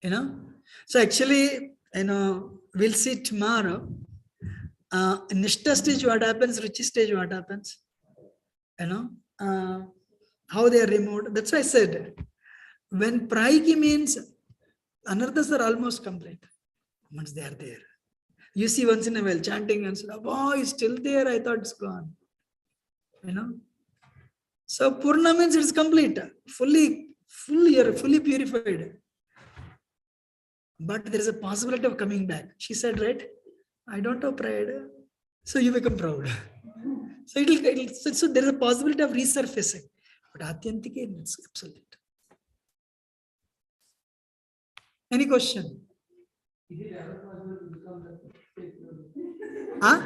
Speaker 1: You know? So actually, we'll see tomorrow. In Nishta stage, what happens? Ruchi stage, what happens? How they are removed. That's why I said, when praiki means anarthas are almost complete. Once they are there. You see once in a while chanting and say, oh, it's still there. I thought it's gone. So Purna means it's complete, fully purified. But there is a possibility of coming back. She said, right? I don't have pride. So you become proud. So so there is a possibility of resurfacing. But Atyantike, it's absolute. Any question? Huh?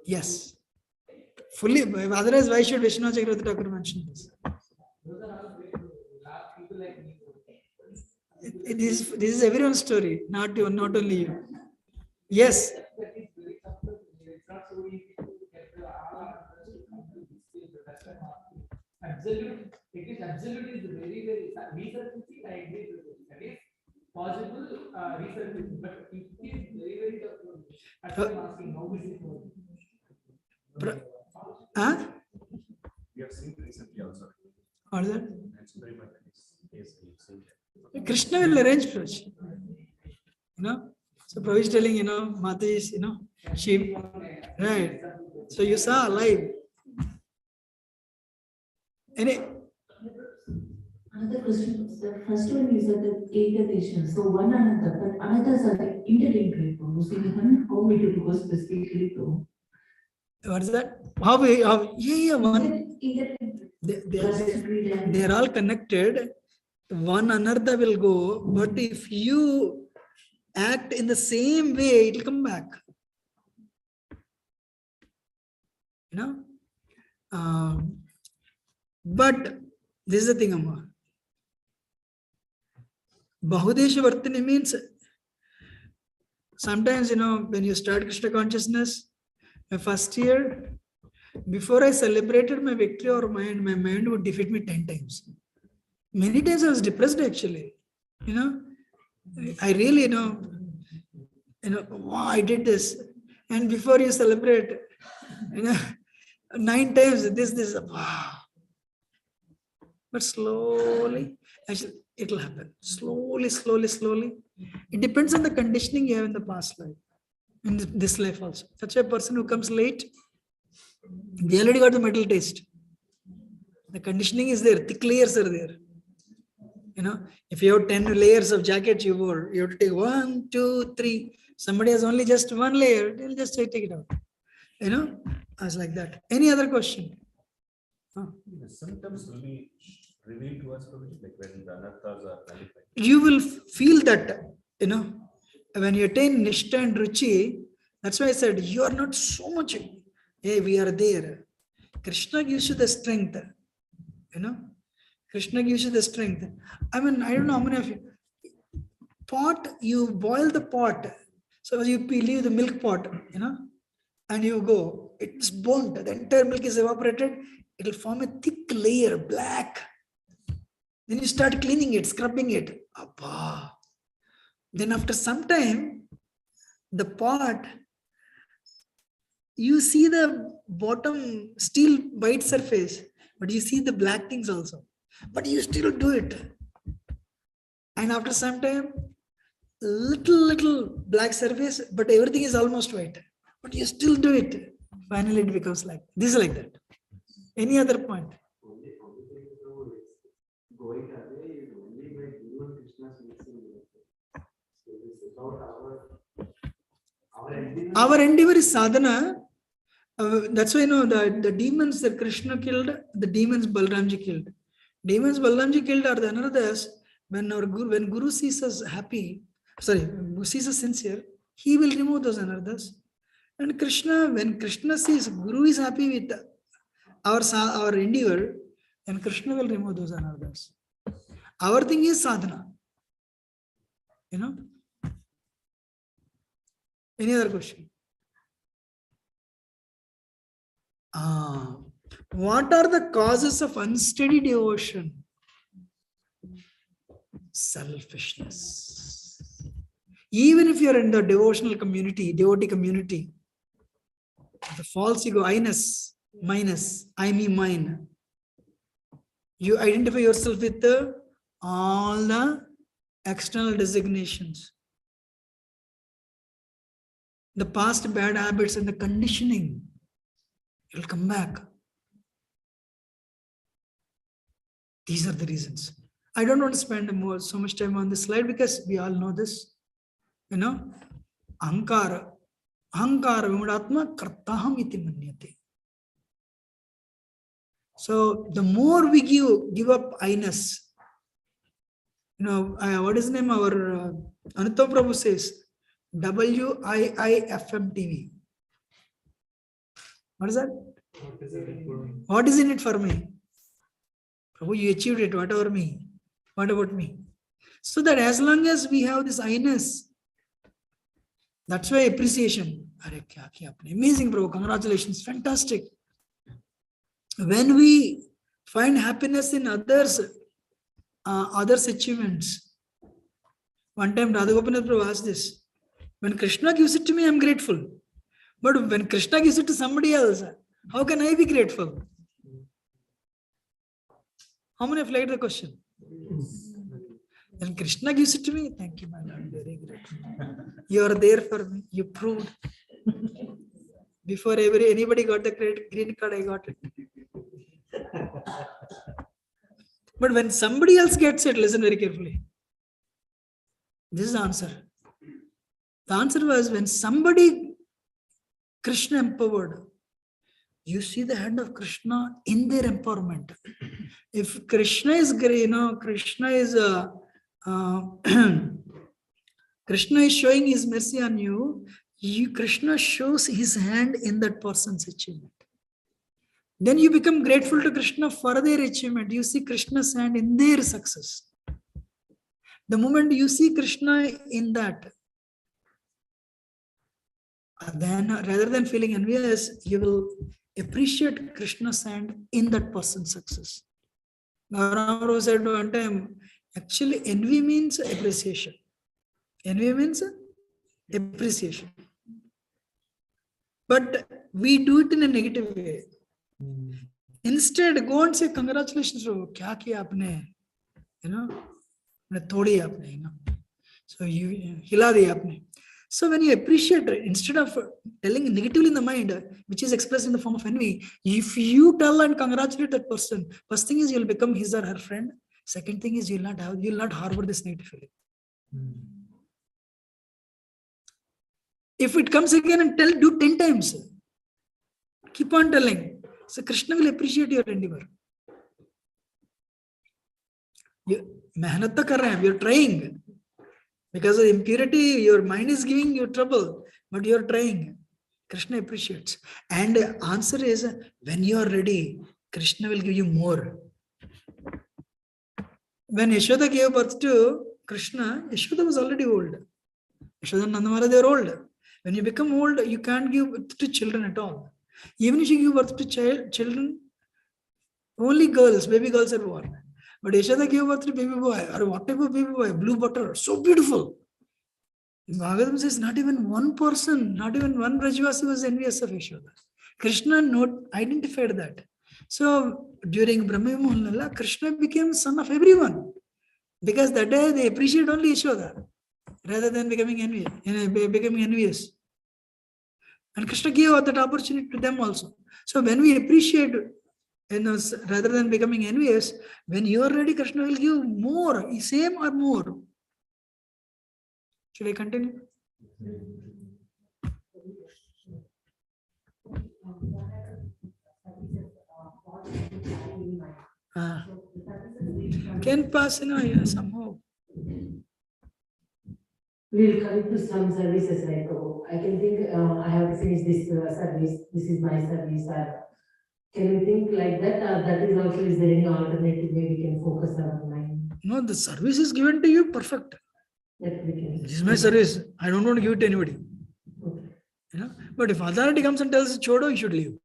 Speaker 1: Yes. Fully. Otherwise, why should Vishnu Chakravarti Thakur mention this? This is everyone's story, not only you. Yes.
Speaker 5: Absolute, it is absolute is very resurfacing. I agree with it. That is possible resurfacing, but it is very tough. That's why I'm asking how is it working?
Speaker 1: Huh?
Speaker 6: We have seen recently also.
Speaker 1: What is that?
Speaker 6: That's very much
Speaker 1: Krishna will arrange for it. So Prabhu is telling, Mata is, she, right. So you saw live.
Speaker 3: Another question was the first one is that the Ekadesha. So one another, but others are like interlinked. So you haven't how we do go specifically though.
Speaker 1: What is that? One. They are all connected. One another will go, but if you act in the same way, it will come back. But this is the thing, Amma. Bahudesha Vartani means sometimes, when you start Krishna consciousness, my first year, before I celebrated my victory or my mind would defeat me 10 times. Many times I was depressed actually. I really, wow, I did this. And before you celebrate, 9 times this, wow. But slowly, actually, it will happen. Slowly. It depends on the conditioning you have in the past life, in this life also. Such a person who comes late, they already got the metal taste. The conditioning is there, thick layers are there. If you have 10 layers of jacket you wore, you have to take 1, 2, 3. Somebody has only just 1 layer, they'll just take it out. I was like that. Any other question?
Speaker 6: The symptoms will be revealed to us like when the anarthas are nullified.
Speaker 1: You will feel that, when you attain Nishta and Ruchi, that's why I said, you are not so much, hey, we are there. Krishna gives you the strength, Krishna gives you the strength. I mean, I don't know how many of you, pot, you boil the pot. So you leave the milk pot, and you go, it's burnt, the entire milk is evaporated, it will form a thick layer, black. Then you start cleaning it, scrubbing it. Abba. Then after some time, the pot, you see the bottom still white surface, but you see the black things also. But you still do it. And after some time, little black surface, but everything is almost white. But you still do it. Finally, it becomes like this, like that. Any other point?
Speaker 7: Going away is only by Guru and Krishna's mixing. So this is about our
Speaker 1: Our endeavor is sadhana. That's why the demons that Krishna killed, the demons Balramji killed. Demons Balramji killed are the Anaradhas. When Guru sees us happy, sees us sincere, he will remove those Anaradhas. And Krishna, when Krishna sees Guru is happy with our endeavor, then Krishna will remove those Anaradhas. Our thing is sadhana. Any other question? What are the causes of unsteady devotion? Selfishness. Even if you're in the devotional community, devotee community, the false ego, I-ness, minus, I, me, mine. You identify yourself with all the external designations. The past bad habits and the conditioning. It will come back. These are the reasons. I don't want to spend so much time on this slide because we all know this. Ahankara. Ahankara vimudatma kartaham iti manyate. So the more we give up I-ness, what is the name? Our Anuttam Prabhu says, WIIFM TV. What is that? What is in it for me? Prabhu, you achieved it, whatever me. What about me? So that as long as we have this I-ness, that's why appreciation. Amazing, Prabhu, congratulations, fantastic. When we find happiness in others' achievements, one time Radha Gopinath Prabhu asked this, when Krishna gives it to me, I'm grateful. But when Krishna gives it to somebody else, how can I be grateful? How many have liked the question? When Krishna gives it to me, thank you, my Lord, very grateful. You are there for me. You proved. Before anybody got the green card, I got it. But when somebody else gets it, listen very carefully. This is the answer. The answer was when somebody Krishna empowered, you see the hand of Krishna in their empowerment. If Krishna is great, Krishna is showing his mercy on you, Krishna shows his hand in that person's achievement. Then you become grateful to Krishna for their achievement. You see Krishna's hand in their success. The moment you see Krishna in that, then rather than feeling envious, you will appreciate Krishna's hand in that person's success. Gauramaru said one time, actually envy means appreciation. Envy means appreciation. But we do it in a negative way. Instead, go and say, congratulations, kya kiya aapne? Thodi aapne, So you hila diya aapne. So when you appreciate, instead of telling negatively in the mind, which is expressed in the form of envy, if you tell and congratulate that person, first thing is you'll become his or her friend. Second thing is you'll not harbor this negative feeling. If it comes again and do 10 times, keep on telling. So Krishna will appreciate your endeavor. Mehnat to kar rahe hain, you're trying. Because of impurity, your mind is giving you trouble, but you're trying. Krishna appreciates. And the answer is, when you're ready, Krishna will give you more. When Yashoda gave birth to Krishna, Yashoda was already old. Yashoda and Nandamara, they were old. When you become old, you can't give birth to children at all. Even if you give birth to children, only girls, baby girls are born. But Yashoda gave birth to baby boy. Or what type of baby boy? Blue butter. So beautiful. Bhagavatam says not even one person, not even one Brajvasi was envious of Yashoda. Krishna identified that. So during Brahma Vimohan, Krishna became son of everyone. Because that day they appreciate only Yashoda rather than becoming envious. And Krishna gave that opportunity to them also. So when we appreciate, rather than becoming envious, when you are ready, Krishna will give more, same or more. Should I continue?
Speaker 3: So that is a
Speaker 1: Can pass, yeah, somehow.
Speaker 8: We will commit to some services like, I can think, I have to finish this service, this is my service, can we think like that, that is also, is there any alternative way we can focus our mind?
Speaker 1: No, the service is given to you, perfect.
Speaker 8: That we can.
Speaker 1: This is my service. I don't want to give it to anybody.
Speaker 8: Okay.
Speaker 1: But if authority comes and tells Chodo, you should leave.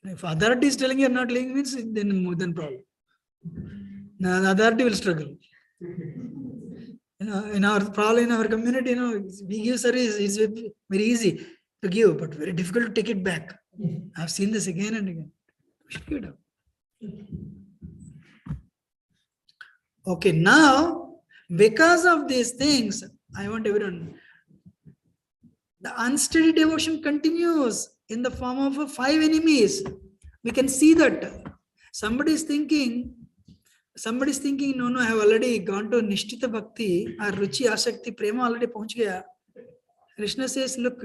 Speaker 1: If authority is telling you are not leaving, means then more than problem. Now the authority will struggle. In our problem in our community, we give service. It's very easy to give, but very difficult to take it back. I've seen this again and again. Give it up. Okay, now because of these things, I want everyone. The unsteady devotion continues in the form of 5 enemies. We can see that somebody is thinking, no, I have already gone to Nishtita Bhakti, or Ruchi Asakti, Prema already pahunch gaya. Krishna says, look,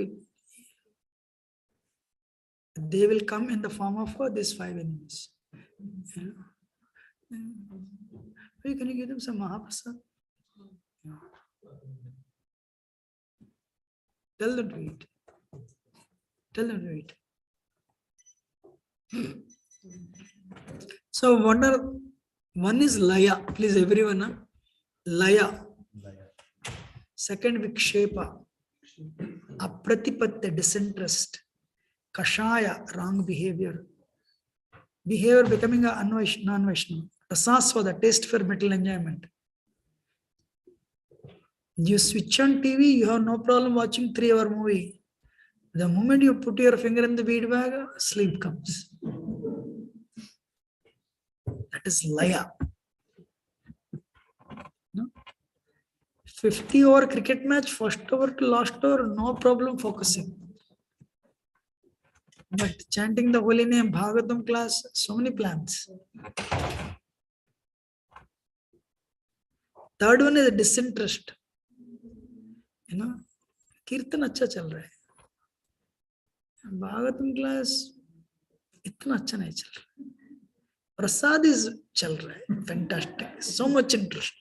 Speaker 1: they will come in the form of these 5 enemies. Can you give them some Mahaprasad? Tell them to eat. Tell them to eat. So one is Laya. Please everyone. Laya. Second Vikshepa. Apratipatte, disinterest. Kashaya, wrong behavior. Behavior becoming a non-Vaishnava. Rasasva, the taste for material enjoyment. You switch on TV, you have no problem watching 3-hour movie. The moment you put your finger in the bead bag, sleep comes. That is Laya. 50-over cricket match, first over to last over, no problem focusing. But chanting the holy name, Bhagavatam class, so many plans. Third one is disinterest. Kirtan अच्छा चल रहा है. Bhagavatam class इतना अच्छा नहीं चल रहा. Prasad is चल रहा है. Fantastic. So much interest.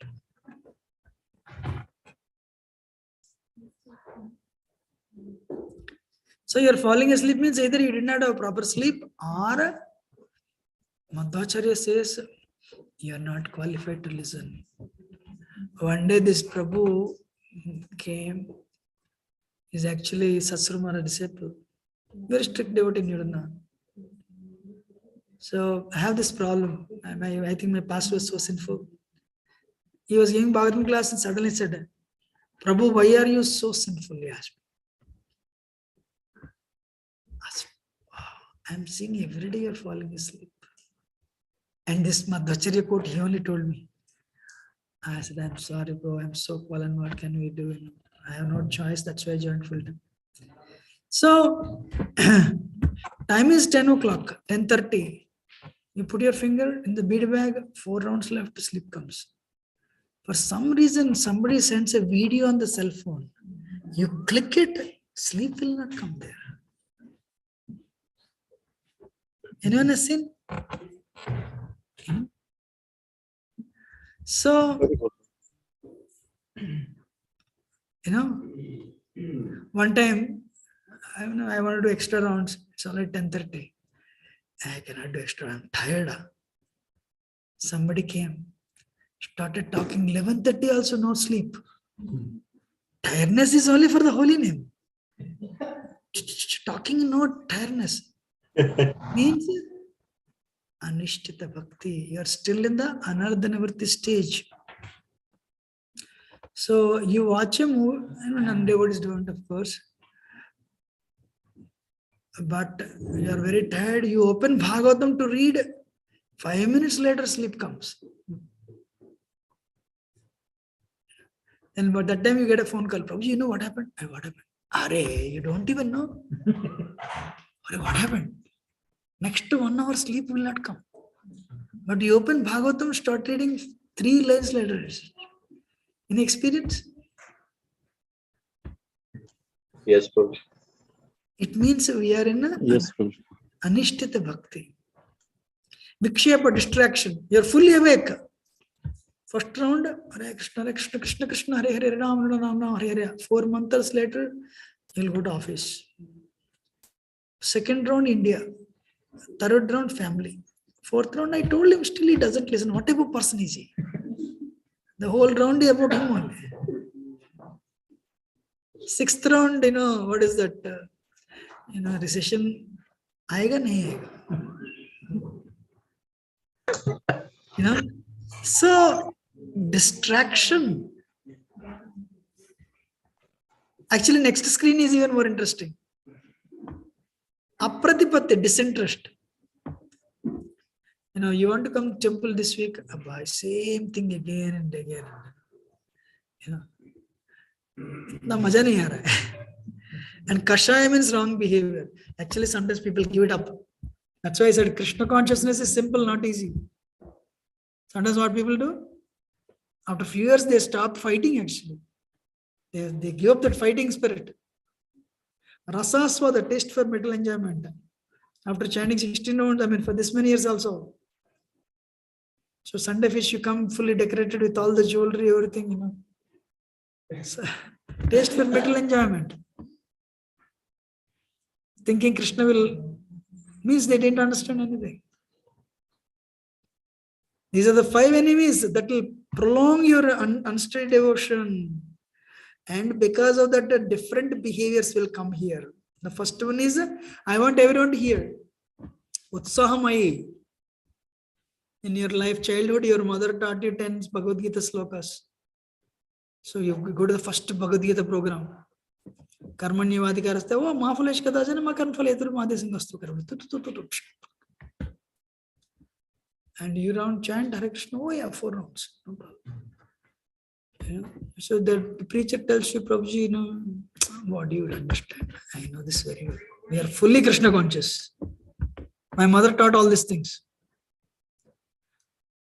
Speaker 1: So you're falling asleep means either you did not have proper sleep or Madhvacharya says you're not qualified to listen. One day this Prabhu came, is actually Sasrumara disciple, very strict devotee in Yurana. So I have this problem. I think my past was so sinful. He was giving Bhagavatam class and suddenly said, Prabhu, why are you so sinful? He asked me. I'm seeing every day you're falling asleep. And this Madhvacharya quote, he only told me. I said, I'm sorry, bro. I'm so fallen. What can we do? I have no choice. That's why I joined full time. So, time is 10 o'clock, 10:30. You put your finger in the bead bag, 4 rounds left, sleep comes. For some reason, somebody sends a video on the cell phone. You click it, sleep will not come there. Anyone has seen? So, one time, I want to do extra rounds. It's only 10:30. I cannot do extra. I'm tired. Somebody came, started talking. 11:30 also no sleep. Tiredness is only for the holy name. Talking no tiredness. Means Anishtita Bhakti. You are still in the Anardhanavritti stage. So you watch a movie, non-devotees don't, of course. But you are very tired, you open Bhagavatam to read, 5 minutes later sleep comes. And by that time you get a phone call, Prabhu, you know what happened? What happened? Are, you don't even know. What happened? Next 1 hour sleep will not come. But you open Bhagavatam, start reading, 3 lines later. Any experience?
Speaker 9: Yes, Prabhu.
Speaker 1: It means we are in a
Speaker 9: Yes, Prabhu.
Speaker 1: Anishtita Bhakti. Vikshepa, distraction. You're fully awake. First round, Hare Krishna, Hare Krishna, Krishna Krishna, Hare Hare, Ram Ram Ram, Hare Hare. 4 months later, you'll go to office. Second round, India. Third round, family. Fourth round, I told him, still he doesn't listen. What type of person is he? The whole round is about him only. Sixth round, what is that? Recession. Aega nahi aega. So, distraction. Actually, next screen is even more interesting. Apratipatti, disinterest. You want to come to temple this week? Same thing again and again. Na maja nahi aa raha hai. And kashaya means wrong behavior. Actually, sometimes people give it up. That's why I said Krishna consciousness is simple, not easy. Sometimes what people do? After a few years, they stop fighting actually. They give up that fighting spirit. Rasaswa, the taste for mental enjoyment. After chanting 16 rounds, for this many years also. So Sunday fish, you come fully decorated with all the jewelry, everything, So, taste for mental enjoyment. Thinking Krishna will, means they didn't understand anything. These are the 5 enemies that will prolong your unsteady devotion. And because of that, different behaviors will come here. The first one is, I want everyone to hear. Utsahamai. In your life, childhood, your mother taught you 10 Bhagavad Gita slokas. So you go to the first Bhagavad Gita program. Karmanyavadikaraste, oh, mafulesh kadajana makarmfaletur madhisingastu karma. And you round chant Hare Krishna, oh yeah, 4 rounds. No problem. So the preacher tells you, Prabhuji, what do you understand? I know this very well. We are fully Krishna conscious. My mother taught all these things.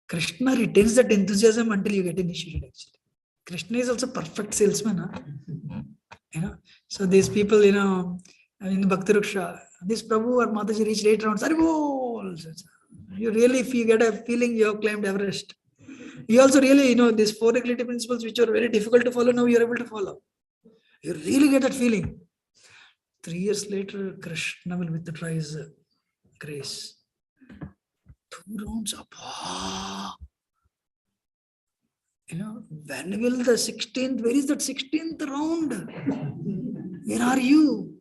Speaker 1: Krishna retains that enthusiasm until you get initiated actually. Krishna is also perfect salesman. So these people, in the Bhakti Ruksha, this Prabhu or Mataji reached 8 rounds. You really, if you get a feeling you have climbed Everest. You also really, these 4 regulative principles which are very difficult to follow, now you are able to follow. You really get that feeling. 3 years later, Krishna will withdraw his grace. 2 rounds up. When will the 16th, where is that 16th round? Where are you?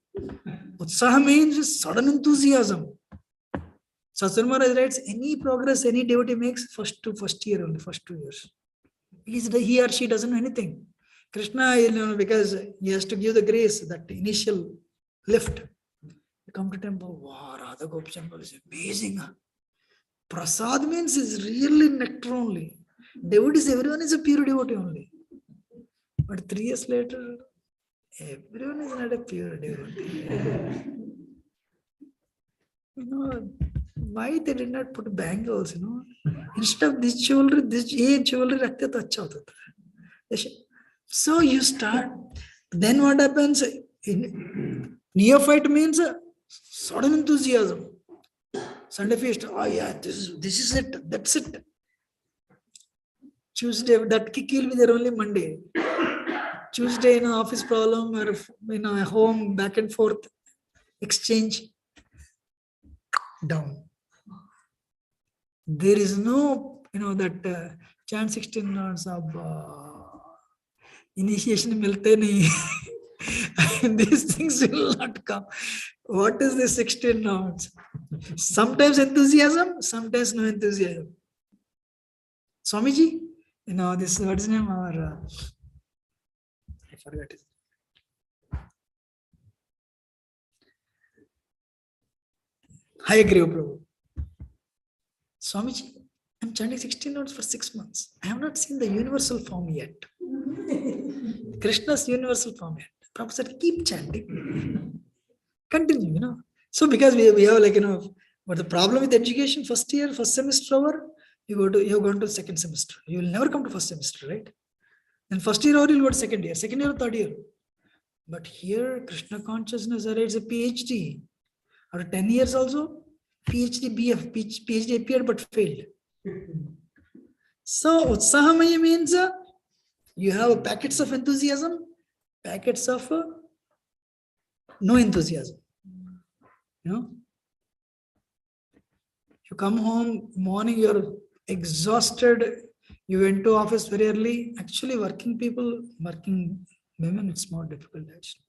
Speaker 1: Utsaha means sudden enthusiasm. Satsang Maharaj writes, any progress any devotee makes first year only, first 2 years. Because he or she doesn't know anything. Krishna, because he has to give the grace, that initial lift. You come to temple, wow, Radha Gopichan is amazing. Prasad means is really nectar only. Devotees, everyone is a pure devotee only. But 3 years later, everyone is not a pure devotee. Why they did not put bangles, Instead of this jewelry rakhte to acha hota tha. So you start, then what happens? Neophyte means sudden enthusiasm. Sunday feast, oh yeah, this is it, that's it. Tuesday, that kick will be there only Monday. Tuesday, office problem or home, back and forth, exchange, down. There is no, that chant 16 rounds of initiation milte nahi. These things will not come. What is this 16 rounds? Sometimes enthusiasm, sometimes no enthusiasm. Swamiji, this, what is his name? I forgot it. Hayagriva Prabhu. Swamiji, I'm chanting 16 notes for 6 months. I have not seen the universal form yet. Krishna's universal form yet. Prabhu said, keep chanting. Continue, So because we have but the problem with education, first year, first semester over, you have gone to second semester. You will never come to first semester, right? Then first year over, you'll go to second year, third year. But here, Krishna consciousness, it's a PhD. After 10 years also, PhD, BF, PhD appeared but failed. So Utsahamaya means you have packets of enthusiasm, packets of no enthusiasm. You know, you come home morning, you're exhausted. You went to office very early. Actually, working people, working women, it's more difficult actually.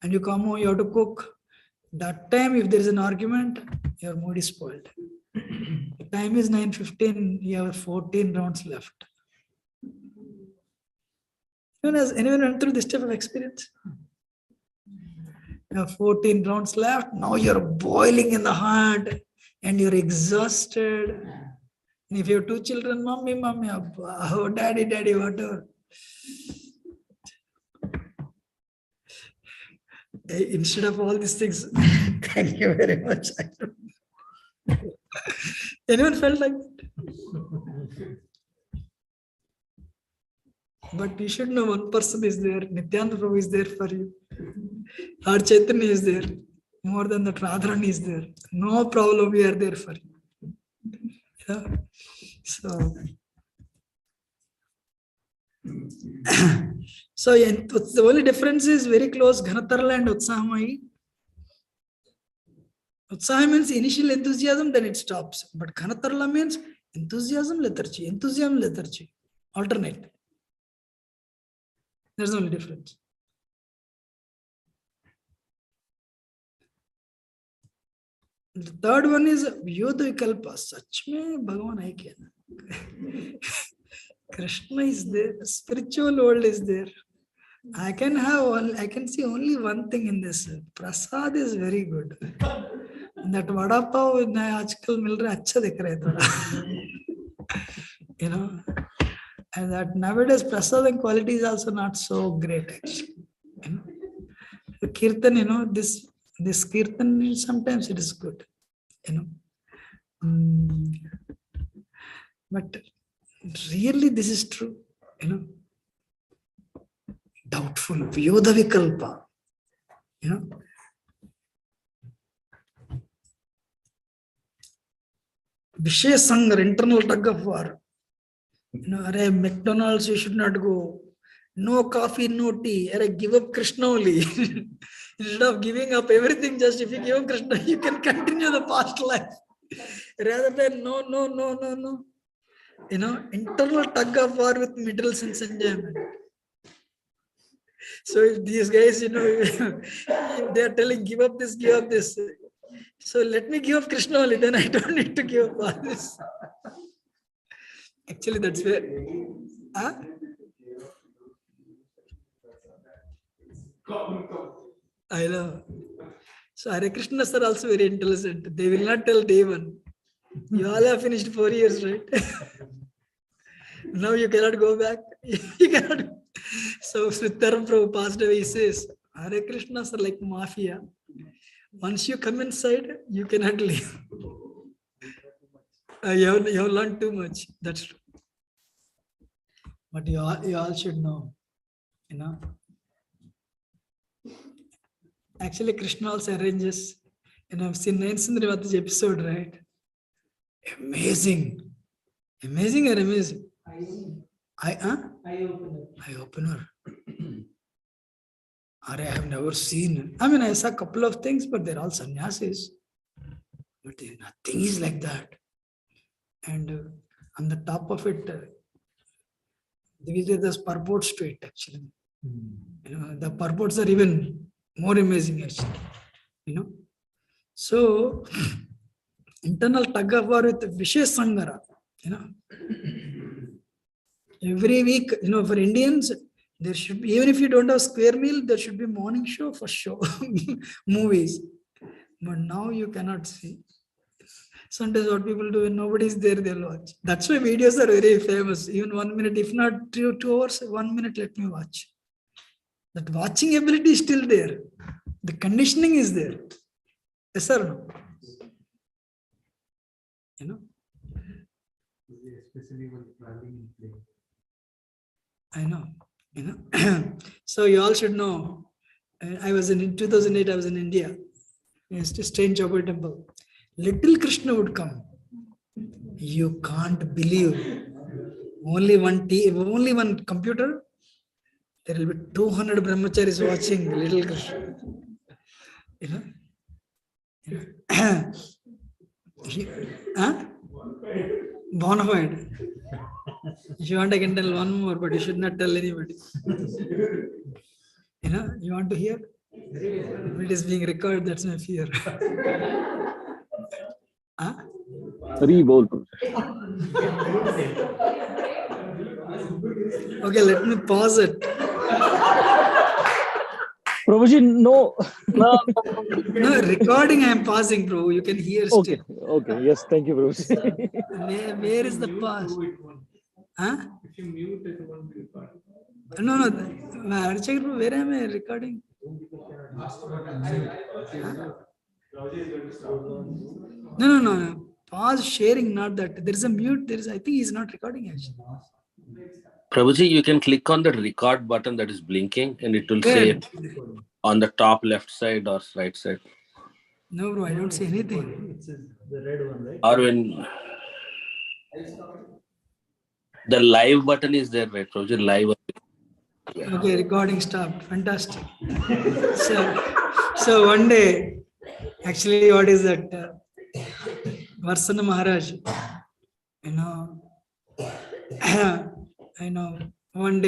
Speaker 1: And you come home, you have to cook. That time, if there is an argument, your mood is spoiled. The time is 9:15. You have 14 rounds left. Anyone went through this type of experience? You have 14 rounds left. Now you're boiling in the heart and you're exhausted. And if you have 2 children, mommy, oh, daddy, whatever. Instead of all these things, thank you very much. Anyone felt like that? But you should know one person is there. Nityananda Prabhu is there for you. Lord Chaitanya is there. More than that, Radharani is there. No problem, we are there for you. Yeah. So, the only difference is very close, Ghanatarla and Utsahamai. Utsaham means initial enthusiasm, then it stops. But Ghanatarla means enthusiasm, lethargy, alternate. There's the only difference. The third one is Vyodha Vikalpa. Such mein Bhagavan hai kya. Krishna is there, the spiritual world is there. I can see only one thing in this. Prasad is very good. That vada pav aajkal mil raha acha dikh raha hai thoda. You know, and that nowadays prasad and quality is also not so great actually. You know, the kirtan, you know, this kirtan sometimes it is good. You know, but really this is true. You know, doubtful, Vyodha Vikalpa. You know, Vishaya Sangar, internal tug of war. You know, McDonald's, you should not go. No coffee, no tea. Give up Krishna only. Instead of giving up everything, just if you give up Krishna, you can continue the past life. Rather than no. You know, internal tug of war with middle sense enjoyment. So if these guys, you know, if they are telling give up this. So let me give up Krishna only, then I don't need to give up all this. Actually, that's where. Huh? I know. So Hare Krishna are also very intelligent. They will not tell day one. You all have finished 4 years, right? Now you cannot go back. You cannot. So Sritaram Prabhu passed away. He says, Hare Krishna are like mafia. Once you come inside, you cannot leave. You have learned too much. That's true. But you all should know, you know. Actually, Krishna also arranges, you know, I've seen Nayan Sundari episode, right? Amazing. Amazing or amazing? Eye opener. I have never seen. I mean, I saw a couple of things, but they're all sannyasis. But nothing is like that. And on the top of it, there's purports to it, actually. You know, the purports are even more amazing, actually. You know, so internal tug of war with Vishaya Sangara. You know, every week, you know, for Indians, there should be, even if you don't have square meal, there should be morning show for show, movies. But now you cannot see. Sometimes what people do when nobody is there, they'll watch. That's why videos are very famous. Even 1 minute, if not 2 hours, 1 minute, let me watch. That watching ability is still there. The conditioning is there. Yes or no? You know?
Speaker 7: Especially when traveling in plane.
Speaker 1: I know. You know? So you all should know. I was in 2008, I was in India. I used to stay in Chowpai Temple. little Krishna would come. You can't believe. Only one computer. There will be 200 brahmacharis watching little Krishna. You know? Huh? Bonafide. If you want, I can tell one more, but you should not tell anybody. You want to hear? If it is being recorded, that's my fear. Huh? Okay, let me pause it.
Speaker 10: Prabhuji, no.
Speaker 1: No, recording I am pausing, bro. You can hear still.
Speaker 10: Okay. Yes, thank you, Prabhuji.
Speaker 1: Where is the pause? Huh?
Speaker 5: If you mute it, it won't be recorded.
Speaker 1: No. Check, bro. Where am I recording? No. Pause sharing, not that. There is a mute. I think he's not recording actually.
Speaker 2: Prabhuji, you can click on the record button that is blinking and it will say on the top left side or right side.
Speaker 1: No, bro, I don't see anything.
Speaker 4: It's the red one, right?
Speaker 2: Or when the live button is there, right, Prabhuji? Live.
Speaker 1: Okay, recording stopped. Fantastic. So one day, actually, what is that? Varsana Maharaj, one day